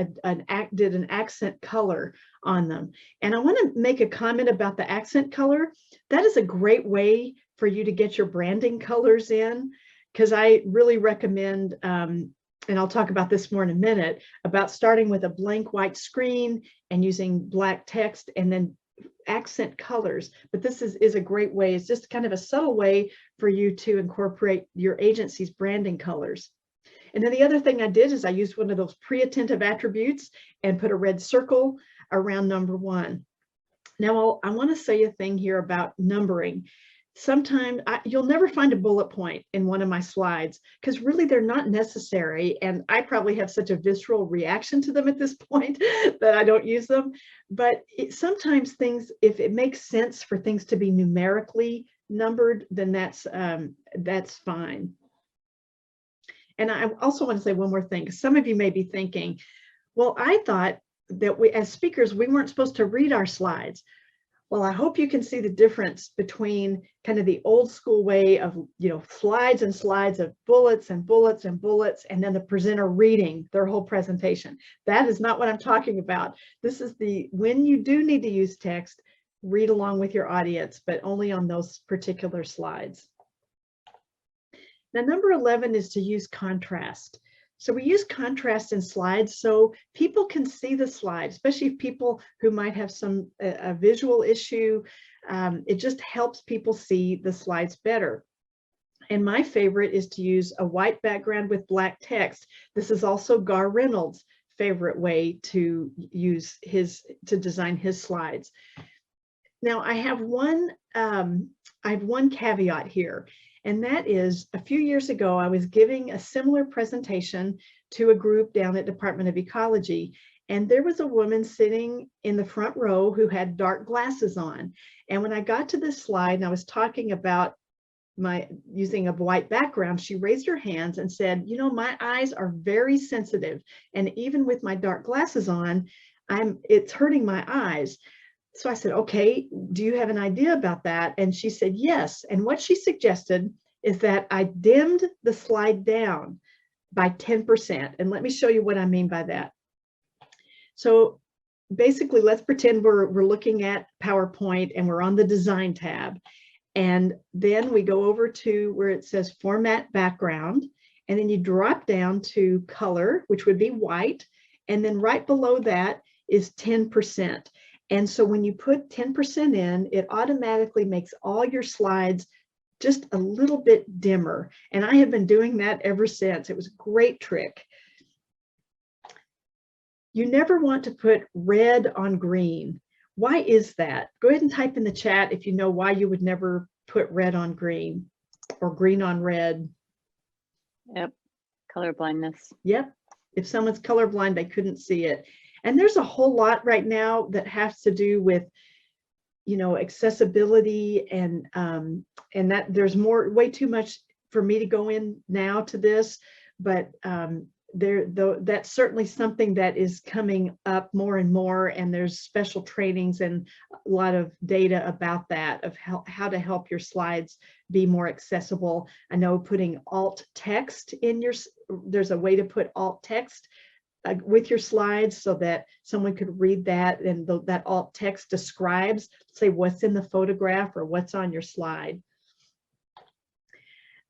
did an accent color on them. And I want to make a comment about the accent color. That is a great way for you to get your branding colors in, because I really recommend, and I'll talk about this more in a minute, about starting with a blank white screen and using black text and then accent colors. But this is a great way. It's just kind of a subtle way for you to incorporate your agency's branding colors. And then the other thing I did is I used one of those pre-attentive attributes and put a red circle around number one. Now I want to say a thing here about numbering. Sometimes you'll never find a bullet point in one of my slides because really they're not necessary, and I probably have such a visceral reaction to them at this point that I don't use them. But sometimes things, if it makes sense for things to be numerically numbered, then that's fine. And I also want to say one more thing, because some of you may be thinking, well, I thought that we as speakers we weren't supposed to read our slides. Well, I hope you can see the difference between kind of the old school way of, slides and slides of bullets and bullets and bullets, and then the presenter reading their whole presentation. That is not what I'm talking about. This is when you do need to use text, read along with your audience, but only on those particular slides. Now, number 11 is to use contrast. So we use contrast in slides so people can see the slide, especially people who might have a visual issue. It just helps people see the slides better. And my favorite is to use a white background with black text. This is also Gar Reynolds' favorite way to use to design his slides. Now I have one caveat here, and that is a few years ago, I was giving a similar presentation to a group down at Department of Ecology. And there was a woman sitting in the front row who had dark glasses on. And when I got to this slide and I was talking about using a white background, she raised her hands and said, you know, my eyes are very sensitive. And even with my dark glasses on, it's hurting my eyes. So I said, okay, do you have an idea about that? And she said, yes. And what she suggested is that I dimmed the slide down by 10%. And let me show you what I mean by that. So basically, let's pretend we're looking at PowerPoint and we're on the Design tab. And then we go over to where it says Format Background. And then you drop down to Color, which would be white. And then right below that is 10%. And so when you put 10% in, it automatically makes all your slides just a little bit dimmer. And I have been doing that ever since. It was a great trick. You never want to put red on green. Why is that? Go ahead and type in the chat if you know why you would never put red on green or green on red. Yep, colorblindness. Yep, if someone's colorblind, they couldn't see it. And there's a whole lot right now that has to do with, you know, accessibility and that there's way too much for me to go in now to this, but that's certainly something that is coming up more and more, and there's special trainings and a lot of data about that, of how to help your slides be more accessible. I know putting alt text in there's a way to put alt text with your slides so that someone could read that, and that alt text describes, say, what's in the photograph or what's on your slide.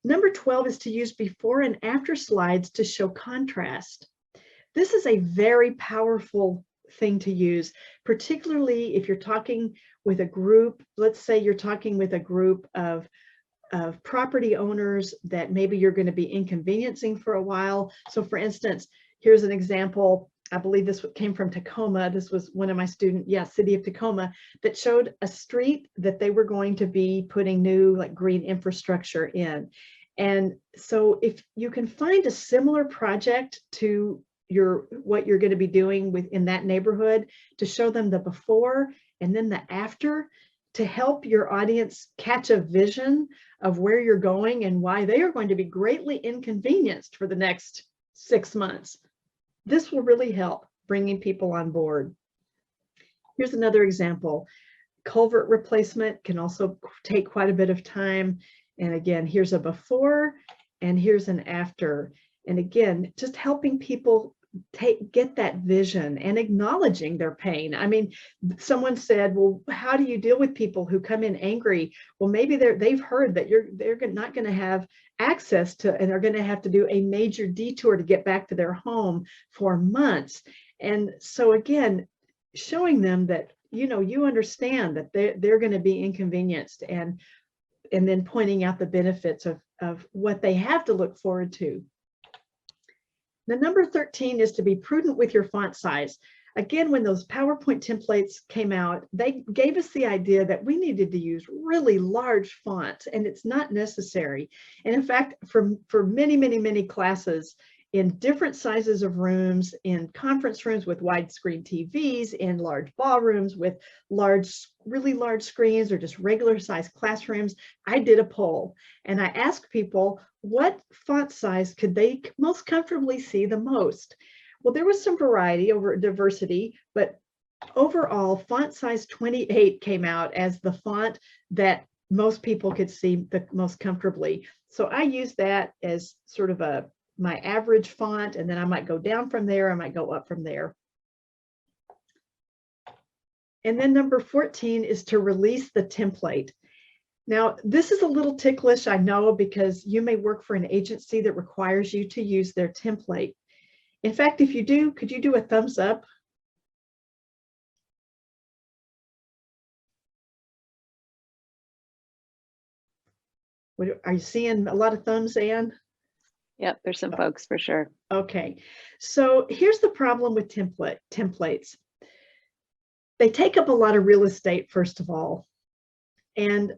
Number 12 is to use before and after slides to show contrast. This is a very powerful thing to use, particularly if you're talking with a group. Let's say you're talking with a group of property owners that maybe you're going to be inconveniencing for a while. So for instance, here's an example. I believe this came from Tacoma. This was one of my students, City of Tacoma, that showed a street that they were going to be putting new like green infrastructure in. And so if you can find a similar project to what you're going to be doing within that neighborhood, to show them the before and then the after, to help your audience catch a vision of where you're going and why they are going to be greatly inconvenienced for the next 6 months. This will really help bringing people on board. Here's another example. Culvert replacement can also take quite a bit of time. And again, here's a before and here's an after. And again, just helping people get that vision and acknowledging their pain. I mean, someone said, well, how do you deal with people who come in angry? Well, maybe they've heard that they're not going to have access to, and are going to have to do a major detour to get back to their home for months. And so again, showing them that, you know, you understand that they're going to be inconvenienced, and then pointing out the benefits of what they have to look forward to. The number 13 is to be prudent with your font size. Again, when those PowerPoint templates came out, they gave us the idea that we needed to use really large fonts, and it's not necessary. And in fact, for many, many, many classes in different sizes of rooms, in conference rooms with widescreen TVs, in large ballrooms with really large screens, or just regular sized classrooms, I did a poll and I asked people what font size could they most comfortably see the most. Well, there was some variety over diversity, but overall font size 28 came out as the font that most people could see the most comfortably. So I used that as sort of my average font, and then I might go down from there, I might go up from there. And then number 14 is to release the template. Now, this is a little ticklish, I know, because you may work for an agency that requires you to use their template. In fact, if you do, could you do a thumbs up? Are you seeing a lot of thumbs, Ann? Yep, there's some folks for sure. Okay, so here's the problem with templates. They take up a lot of real estate, first of all. And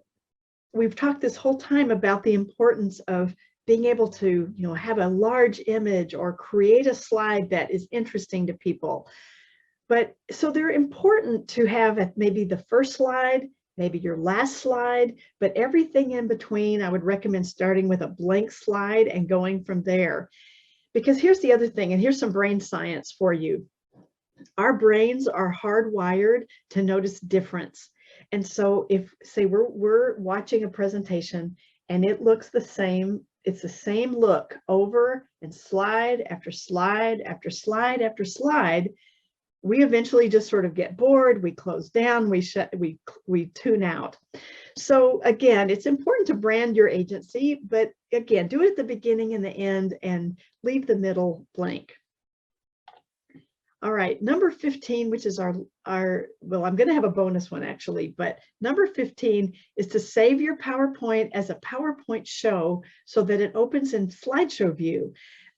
we've talked this whole time about the importance of being able to, have a large image or create a slide that is interesting to people. But so they're important to have maybe the first slide, maybe your last slide, but everything in between, I would recommend starting with a blank slide and going from there. Because here's the other thing, and here's some brain science for you. Our brains are hardwired to notice difference. And so if, say, we're watching a presentation and it looks the same, it's the same look over and slide after slide after slide after slide, we eventually just sort of get bored, we close down, we tune out. So again, it's important to brand your agency, but again, do it at the beginning and the end and leave the middle blank. All right, number 15, which is well, I'm going to have a bonus one actually, but number 15 is to save your PowerPoint as a PowerPoint show so that it opens in slideshow view.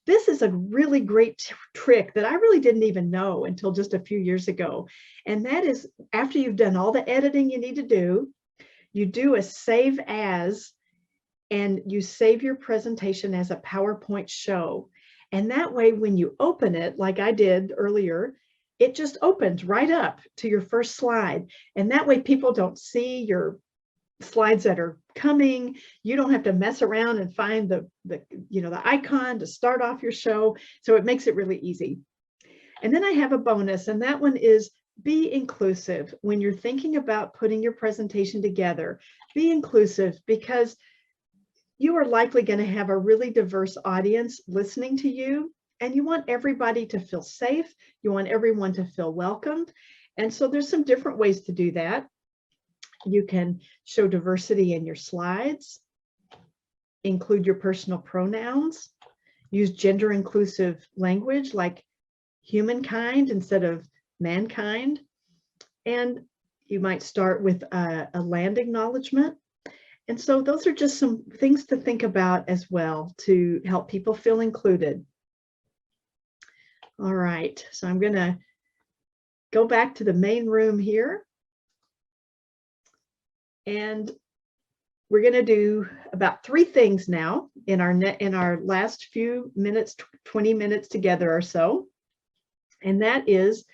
This is a really great trick that I really didn't even know until just a few years ago. And that is, after you've done all the editing you need to do, you do a save as, and you save your presentation as a PowerPoint show. And that way, when you open it, like I did earlier, it just opens right up to your first slide. And that way people don't see your slides that are coming. You don't have to mess around and find the icon to start off your show. So it makes it really easy. And then I have a bonus, and that one is be inclusive. When you're thinking about putting your presentation together, be inclusive, because you are likely going to have a really diverse audience listening to you, and you want everybody to feel safe. You want everyone to feel welcomed. And so there's some different ways to do that. You can show diversity in your slides, include your personal pronouns, use gender inclusive language like humankind instead of mankind. And you might start with a land acknowledgement. And so those are just some things to think about as well to help people feel included. All right, so I'm going to go back to the main room here. And we're going to do about 3 things now in our last few minutes, 20 minutes together or so. And that is,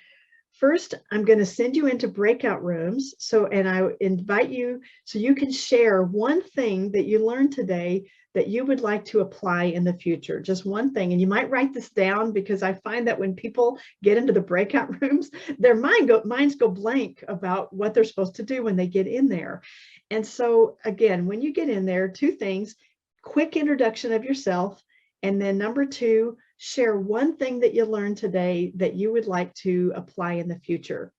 first, I'm going to send you into breakout rooms. And I invite you so you can share one thing that you learned today that you would like to apply in the future, just one thing. And you might write this down, because I find that when people get into the breakout rooms, their minds go blank about what they're supposed to do when they get in there. And so again, when you get in there, 2 things: quick introduction of yourself, and then number 2, share one thing that you learned today that you would like to apply in the future.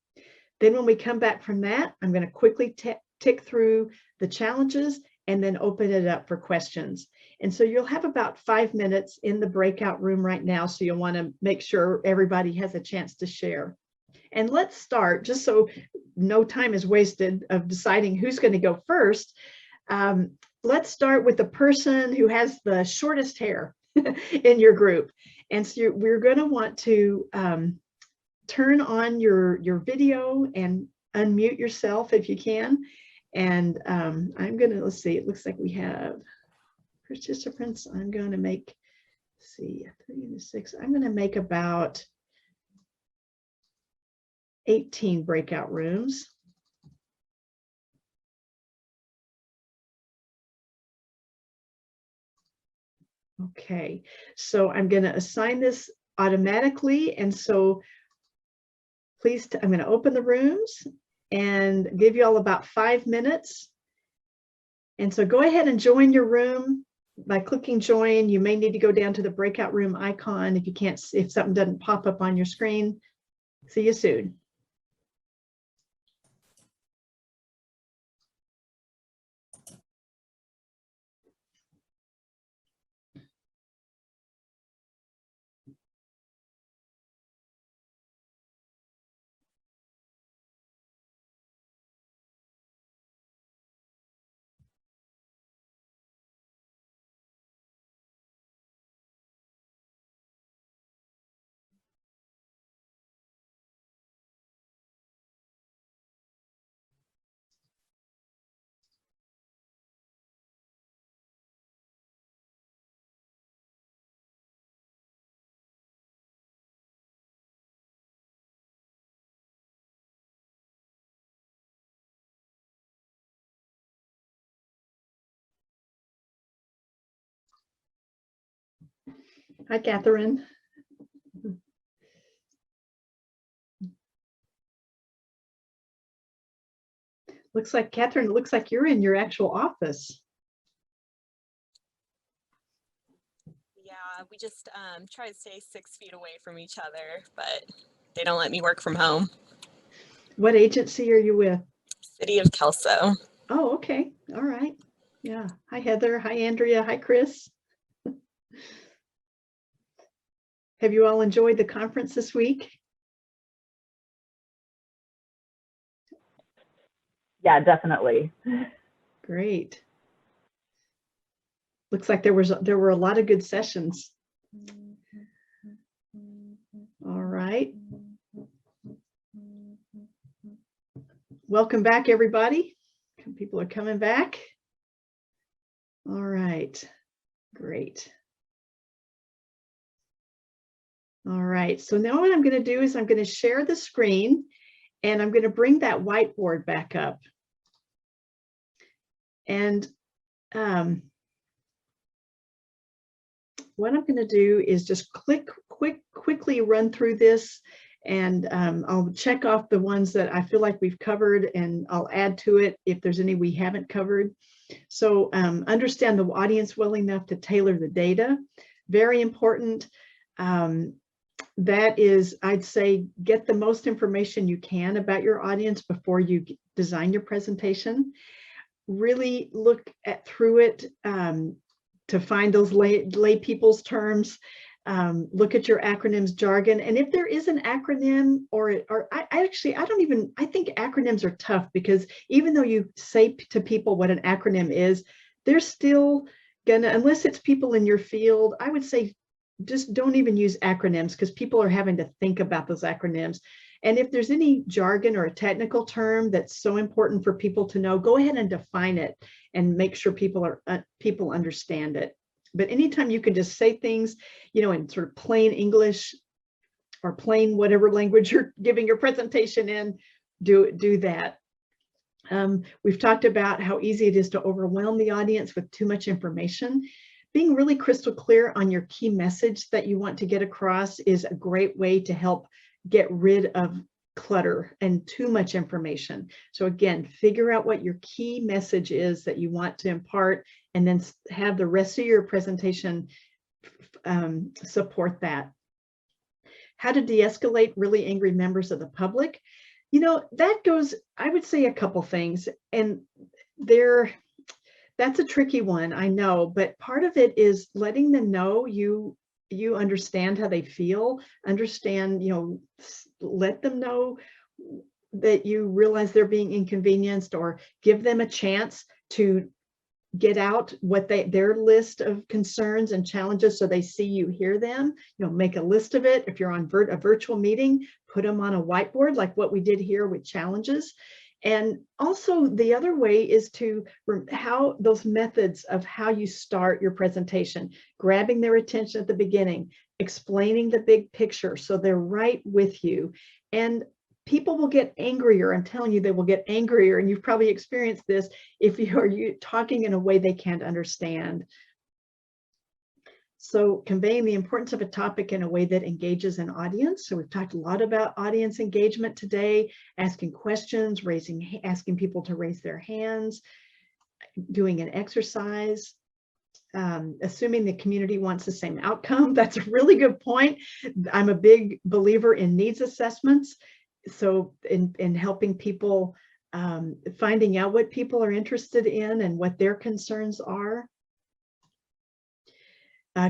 Then when we come back from that, I'm going to quickly tick through the challenges and then open it up for questions. And so you'll have about 5 minutes in the breakout room right now. So you'll want to make sure everybody has a chance to share. And let's start, just so no time is wasted of deciding who's going to go first. Let's start with the person who has the shortest hair in your group. And so we're going to want to turn on your video and unmute yourself if you can. And I'm going to, let's see, it looks like we have participants. I'm going to make, let's see, 3 to 6. I'm going to make about 18 breakout rooms. Okay, so I'm going to assign this automatically. And so please, I'm going to open the rooms and give you all about 5 minutes. And so go ahead and join your room by clicking join. You may need to go down to the breakout room icon if you can't, if something doesn't pop up on your screen. See you soon. Hi, Catherine. Looks like, Catherine, it looks like you're in your actual office. Yeah, we just try to stay 6 feet away from each other, but they don't let me work from home. What agency are you with? City of Kelso. Oh, okay. All right. Yeah. Hi, Heather. Hi, Andrea. Hi, Chris. Have you all enjoyed the conference this week? Yeah, definitely. Great. Looks like there were a lot of good sessions. All right. Welcome back, everybody. People are coming back. All right. Great. All right. So now what I'm going to do is I'm going to share the screen and I'm going to bring that whiteboard back up. And what I'm going to do is just quickly run through this, and I'll check off the ones that I feel like we've covered, and I'll add to it if there's any we haven't covered. So understand the audience well enough to tailor the data. Very important. That is, I'd say, get the most information you can about your audience before you design your presentation. Really look through it to find those lay people's terms. Look at your acronyms, jargon, and if there is an acronym I think acronyms are tough, because even though you say to people what an acronym is, they're still gonna, unless it's people in your field, I would say just don't even use acronyms, because people are having to think about those acronyms. And if there's any jargon or a technical term that's so important for people to know, go ahead and define it and make sure people understand it. But anytime you can just say things, you know, in sort of plain English or plain whatever language you're giving your presentation in, do that. We've talked about how easy it is to overwhelm the audience with too much information. Being really crystal clear on your key message that you want to get across is a great way to help get rid of clutter and too much information. So again, figure out what your key message is that you want to impart, and then have the rest of your presentation support that. How to de-escalate really angry members of the public. You know, that goes, I would say, a couple things, and that's a tricky one, I know, but part of it is letting them know you understand how they feel, understand, you know, let them know that you realize they're being inconvenienced, or give them a chance to get out what their list of concerns and challenges, so they see you hear them. You know, make a list of it. If you're on a virtual meeting, put them on a whiteboard like what we did here with challenges. And also the other way is to how those methods of how you start your presentation, grabbing their attention at the beginning, explaining the big picture so they're right with you. And people will get angrier. I'm telling you, they will get angrier. And you've probably experienced this if you're talking in a way they can't understand. So conveying the importance of a topic in a way that engages an audience. So we've talked a lot about audience engagement today, asking questions, asking people to raise their hands, doing an exercise, assuming the community wants the same outcome. That's a really good point. I'm a big believer in needs assessments. So in helping people, finding out what people are interested in and what their concerns are.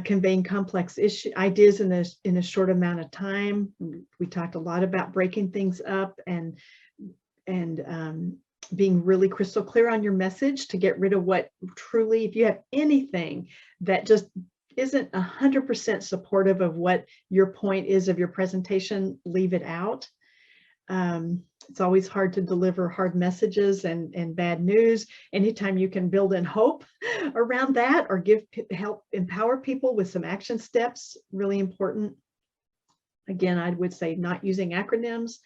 Conveying complex ideas in a short amount of time. We talked a lot about breaking things up and being really crystal clear on your message to get rid of what truly, if you have anything that just isn't 100% supportive of what your point is of your presentation, leave it out. It's always hard to deliver hard messages and bad news. Anytime you can build in hope around that, or help empower people with some action steps, really important. Again, I would say not using acronyms.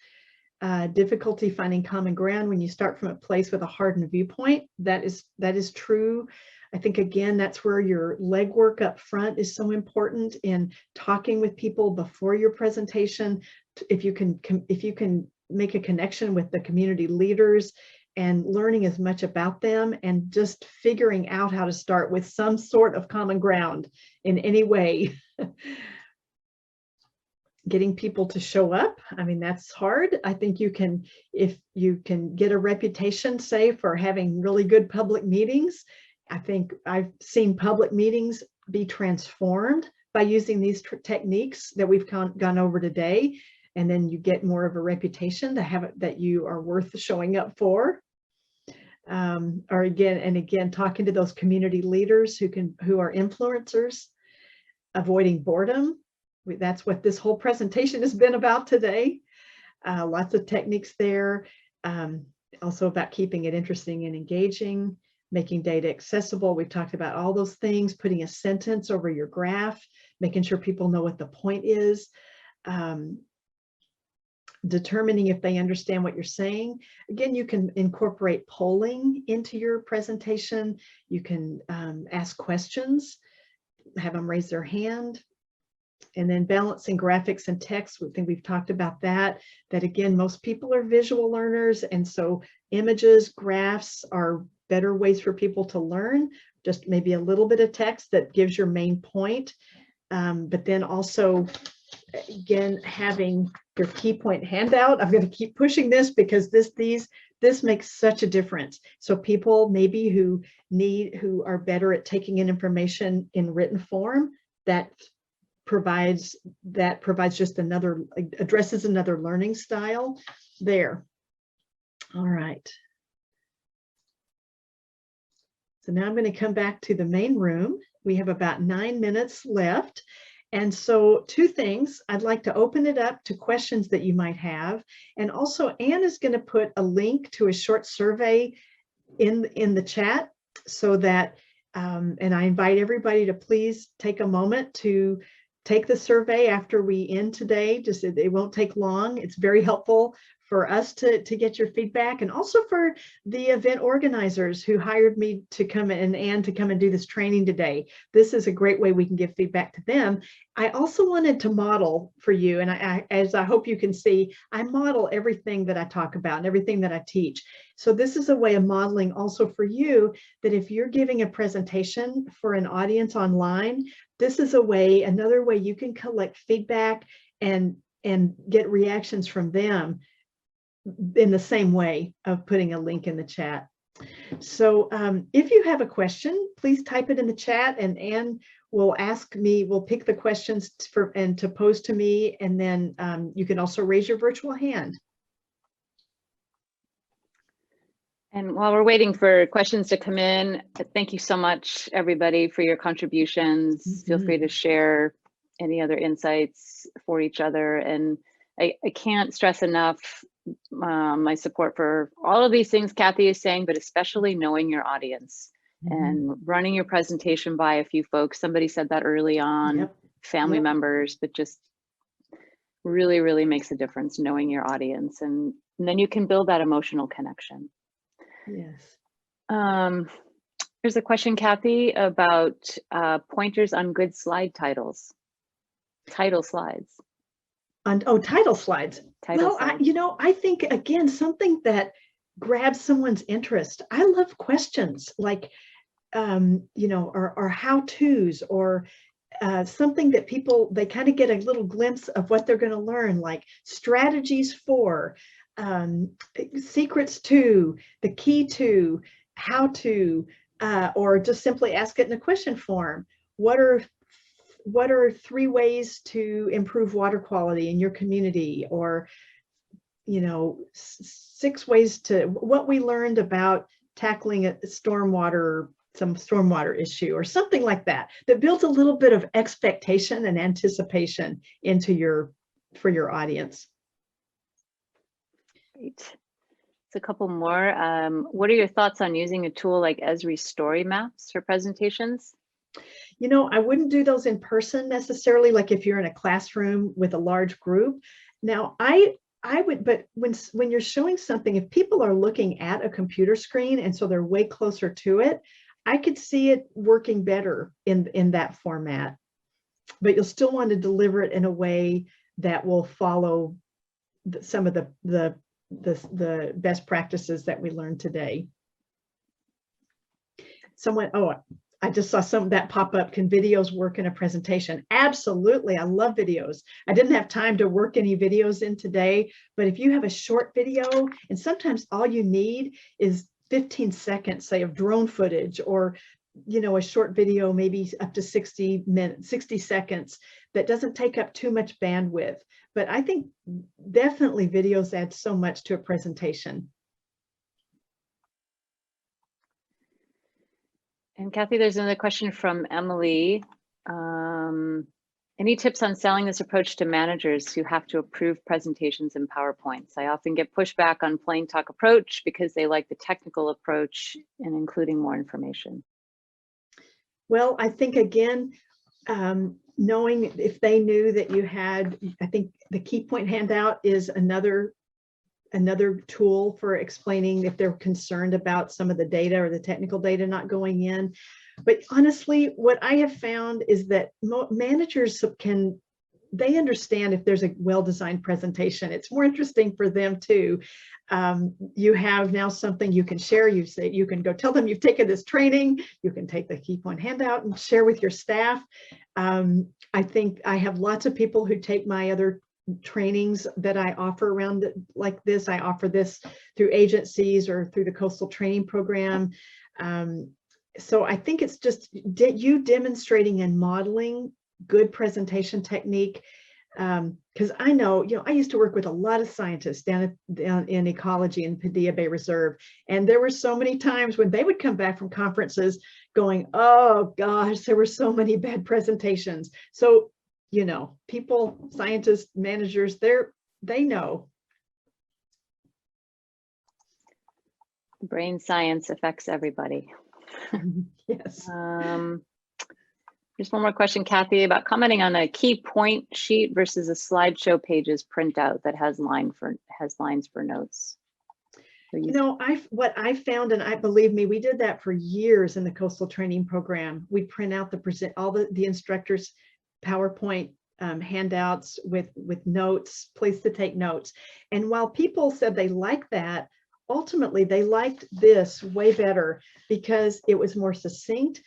Difficulty finding common ground when you start from a place with a hardened viewpoint. That is true. I think, again, that's where your legwork up front is so important in talking with people before your presentation. If you can make a connection with the community leaders and learning as much about them and just figuring out how to start with some sort of common ground in any way. Getting people to show up, I mean, that's hard. I think you can, if you can get a reputation, say, for having really good public meetings. I think I've seen public meetings be transformed by using these techniques that we've gone over today. And then you get more of a reputation to have it that you are worth showing up for. Or again, talking to those community leaders who are influencers, avoiding boredom. That's what this whole presentation has been about today. Lots of techniques there. Also about keeping it interesting and engaging, making data accessible. We've talked about all those things, putting a sentence over your graph, making sure people know what the point is, determining if they understand what you're saying. Again, you can incorporate polling into your presentation. You can ask questions, have them raise their hand. And then balancing graphics and text, we think we've talked about that again, most people are visual learners. And so images, graphs are better ways for people to learn, just maybe a little bit of text that gives your main point. But then also, again, having your key point handout. I'm going to keep pushing this because this makes such a difference. So people maybe who are better at taking in information in written form, that provides just addresses another learning style there. All right. So now I'm going to come back to the main room. We have about 9 minutes left. And so 2 things, I'd like to open it up to questions that you might have. And also Anne is going to put a link to a short survey in the chat so that, and I invite everybody to please take a moment to take the survey after we end today. Just, it won't take long. It's very helpful for us to get your feedback, and also for the event organizers who hired me to come in and to come and do this training today. This is a great way we can give feedback to them. I also wanted to model for you, and as I hope you can see, I model everything that I talk about and everything that I teach. So this is a way of modeling also for you, that if you're giving a presentation for an audience online, this is another way you can collect feedback and get reactions from them in the same way of putting a link in the chat. So if you have a question, please type it in the chat, and Anne will we'll pick the questions to pose to me, and then you can also raise your virtual hand. And while we're waiting for questions to come in, thank you so much, everybody, for your contributions. Feel free to share any other insights for each other. And I can't stress enough my support for all of these things Cathy is saying, but especially knowing your audience and running your presentation by a few folks. Somebody said that early on, family members, but just really, really makes a difference knowing your audience. And then you can build that emotional connection. Yes. There's a question, Cathy, about pointers on good slide titles. Title slides. Title slides. Title slides. I think, again, something that grabs someone's interest. I love questions like, or how-tos, or something that they kind of get a little glimpse of what they're going to learn, like strategies for, secrets to, the key to, how to, or just simply ask it in a question form. What are 3 ways to improve water quality in your community? Or 6 ways to what we learned about tackling some stormwater issue, or something like that, that builds a little bit of expectation and anticipation for your audience. Great. So a couple more. What are your thoughts on using a tool like Esri story maps for presentations? I wouldn't do those in person necessarily, like if you're in a classroom with a large group. Now, I would, but when you're showing something, if people are looking at a computer screen and so they're way closer to it, I could see it working better in that format, but you'll still want to deliver it in a way that will follow some of the best practices that we learned today. Someone, oh, I just saw some of that pop up. Can videos work in a presentation? Absolutely. I love videos. I didn't have time to work any videos in today, but if you have a short video, and sometimes all you need is 15 seconds, say, of drone footage, or a short video, maybe up to 60 seconds, that doesn't take up too much bandwidth. But I think definitely videos add so much to a presentation. And Cathy, there's another question from Emily. Any tips on selling this approach to managers who have to approve presentations in PowerPoints? I often get pushback on plain talk approach because they like the technical approach and including more information. Well, I think, again, knowing if they knew that you had, I think the key point handout is another tool for explaining if they're concerned about some of the data or the technical data not going in. But honestly, what I have found is that managers they understand if there's a well-designed presentation. It's more interesting for them too. You have now something you can share. You can go tell them you've taken this training. You can take the key point handout and share with your staff. I think I have lots of people who take my other trainings that I offer around like this. I offer this through agencies or through the Coastal Training Program. So I think it's just you demonstrating and modeling good presentation technique. Because I know, I used to work with a lot of scientists down in ecology in Padilla Bay Reserve. And there were so many times when they would come back from conferences going, oh gosh, there were so many bad presentations. So, people, scientists, managers, they know. Brain science affects everybody. Yes. Just one more question, Cathy, about commenting on a key point sheet versus a slideshow pages printout that has lines for notes. What I found, and believe me, we did that for years in the Coastal Training Program. We print out all the instructors' PowerPoint handouts with notes, place to take notes. And while people said they liked that, ultimately they liked this way better because it was more succinct.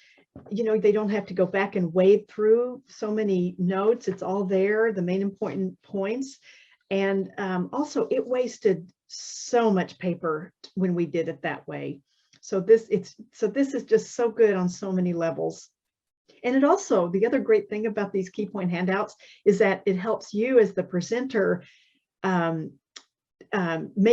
They don't have to go back and wade through so many notes. It's all there, the main important points. And also it wasted so much paper when we did it that way. So this is just so good on so many levels. And it also, the other great thing about these key point handouts is that it helps you as the presenter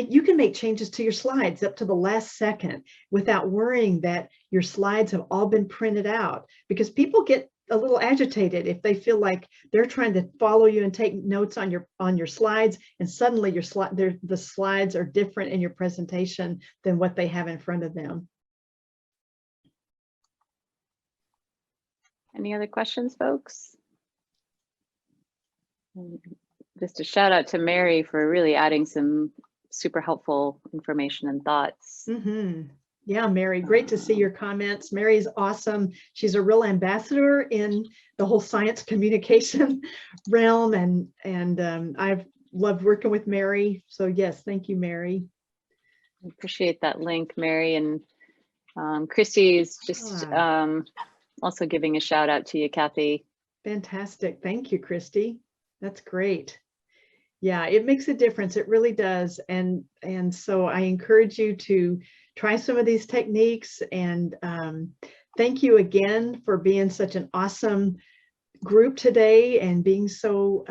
you can make changes to your slides up to the last second without worrying that your slides have all been printed out, because people get a little agitated if they feel like they're trying to follow you and take notes on your slides, and suddenly the slides are different in your presentation than what they have in front of them. Any other questions, folks? Just a shout out to Mary for really adding some super helpful information and thoughts. Mm-hmm. Yeah, Mary, great to see your comments. Mary's awesome. She's a real ambassador in the whole science communication realm, and I've loved working with Mary. So yes, thank you, Mary. I appreciate that link, Mary. And Christy is just also giving a shout out to you, Cathy. Fantastic. Thank you, Christy. That's great. Yeah, it makes a difference. It really does. And so I encourage you to try some of these techniques. And thank you again for being such an awesome group today and being so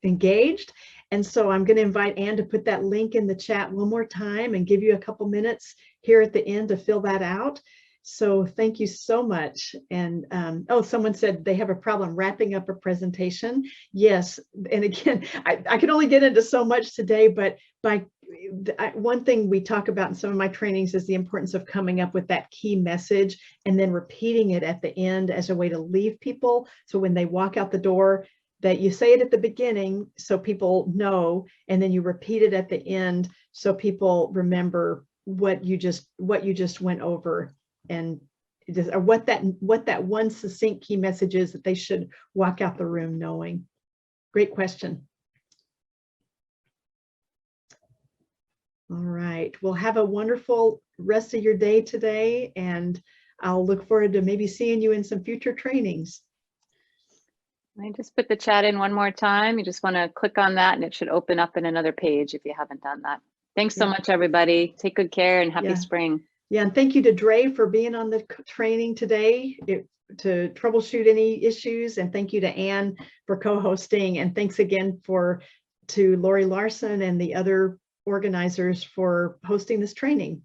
engaged. And so I'm going to invite Ann to put that link in the chat one more time and give you a couple minutes here at the end to fill that out. So thank you so much. And oh, someone said they have a problem wrapping up a presentation. Yes, and again, I can only get into so much today, but one thing we talk about in some of my trainings is the importance of coming up with that key message and then repeating it at the end as a way to leave people. So when they walk out the door, that you say it at the beginning so people know, and then you repeat it at the end so people remember what you just went over. And just, or what that one succinct key message is that they should walk out the room knowing. Great question. All right, well, have a wonderful rest of your day today, and I'll look forward to maybe seeing you in some future trainings. I just put the chat in one more time. You just want to click on that and it should open up in another page if you haven't done that. Thanks so Yeah. much, everybody. Take good care and happy Yeah. spring. Yeah, and thank you to Dre for being on the training today to troubleshoot any issues, and thank you to Anne for co-hosting, and thanks again to Lori Larson and the other organizers for hosting this training.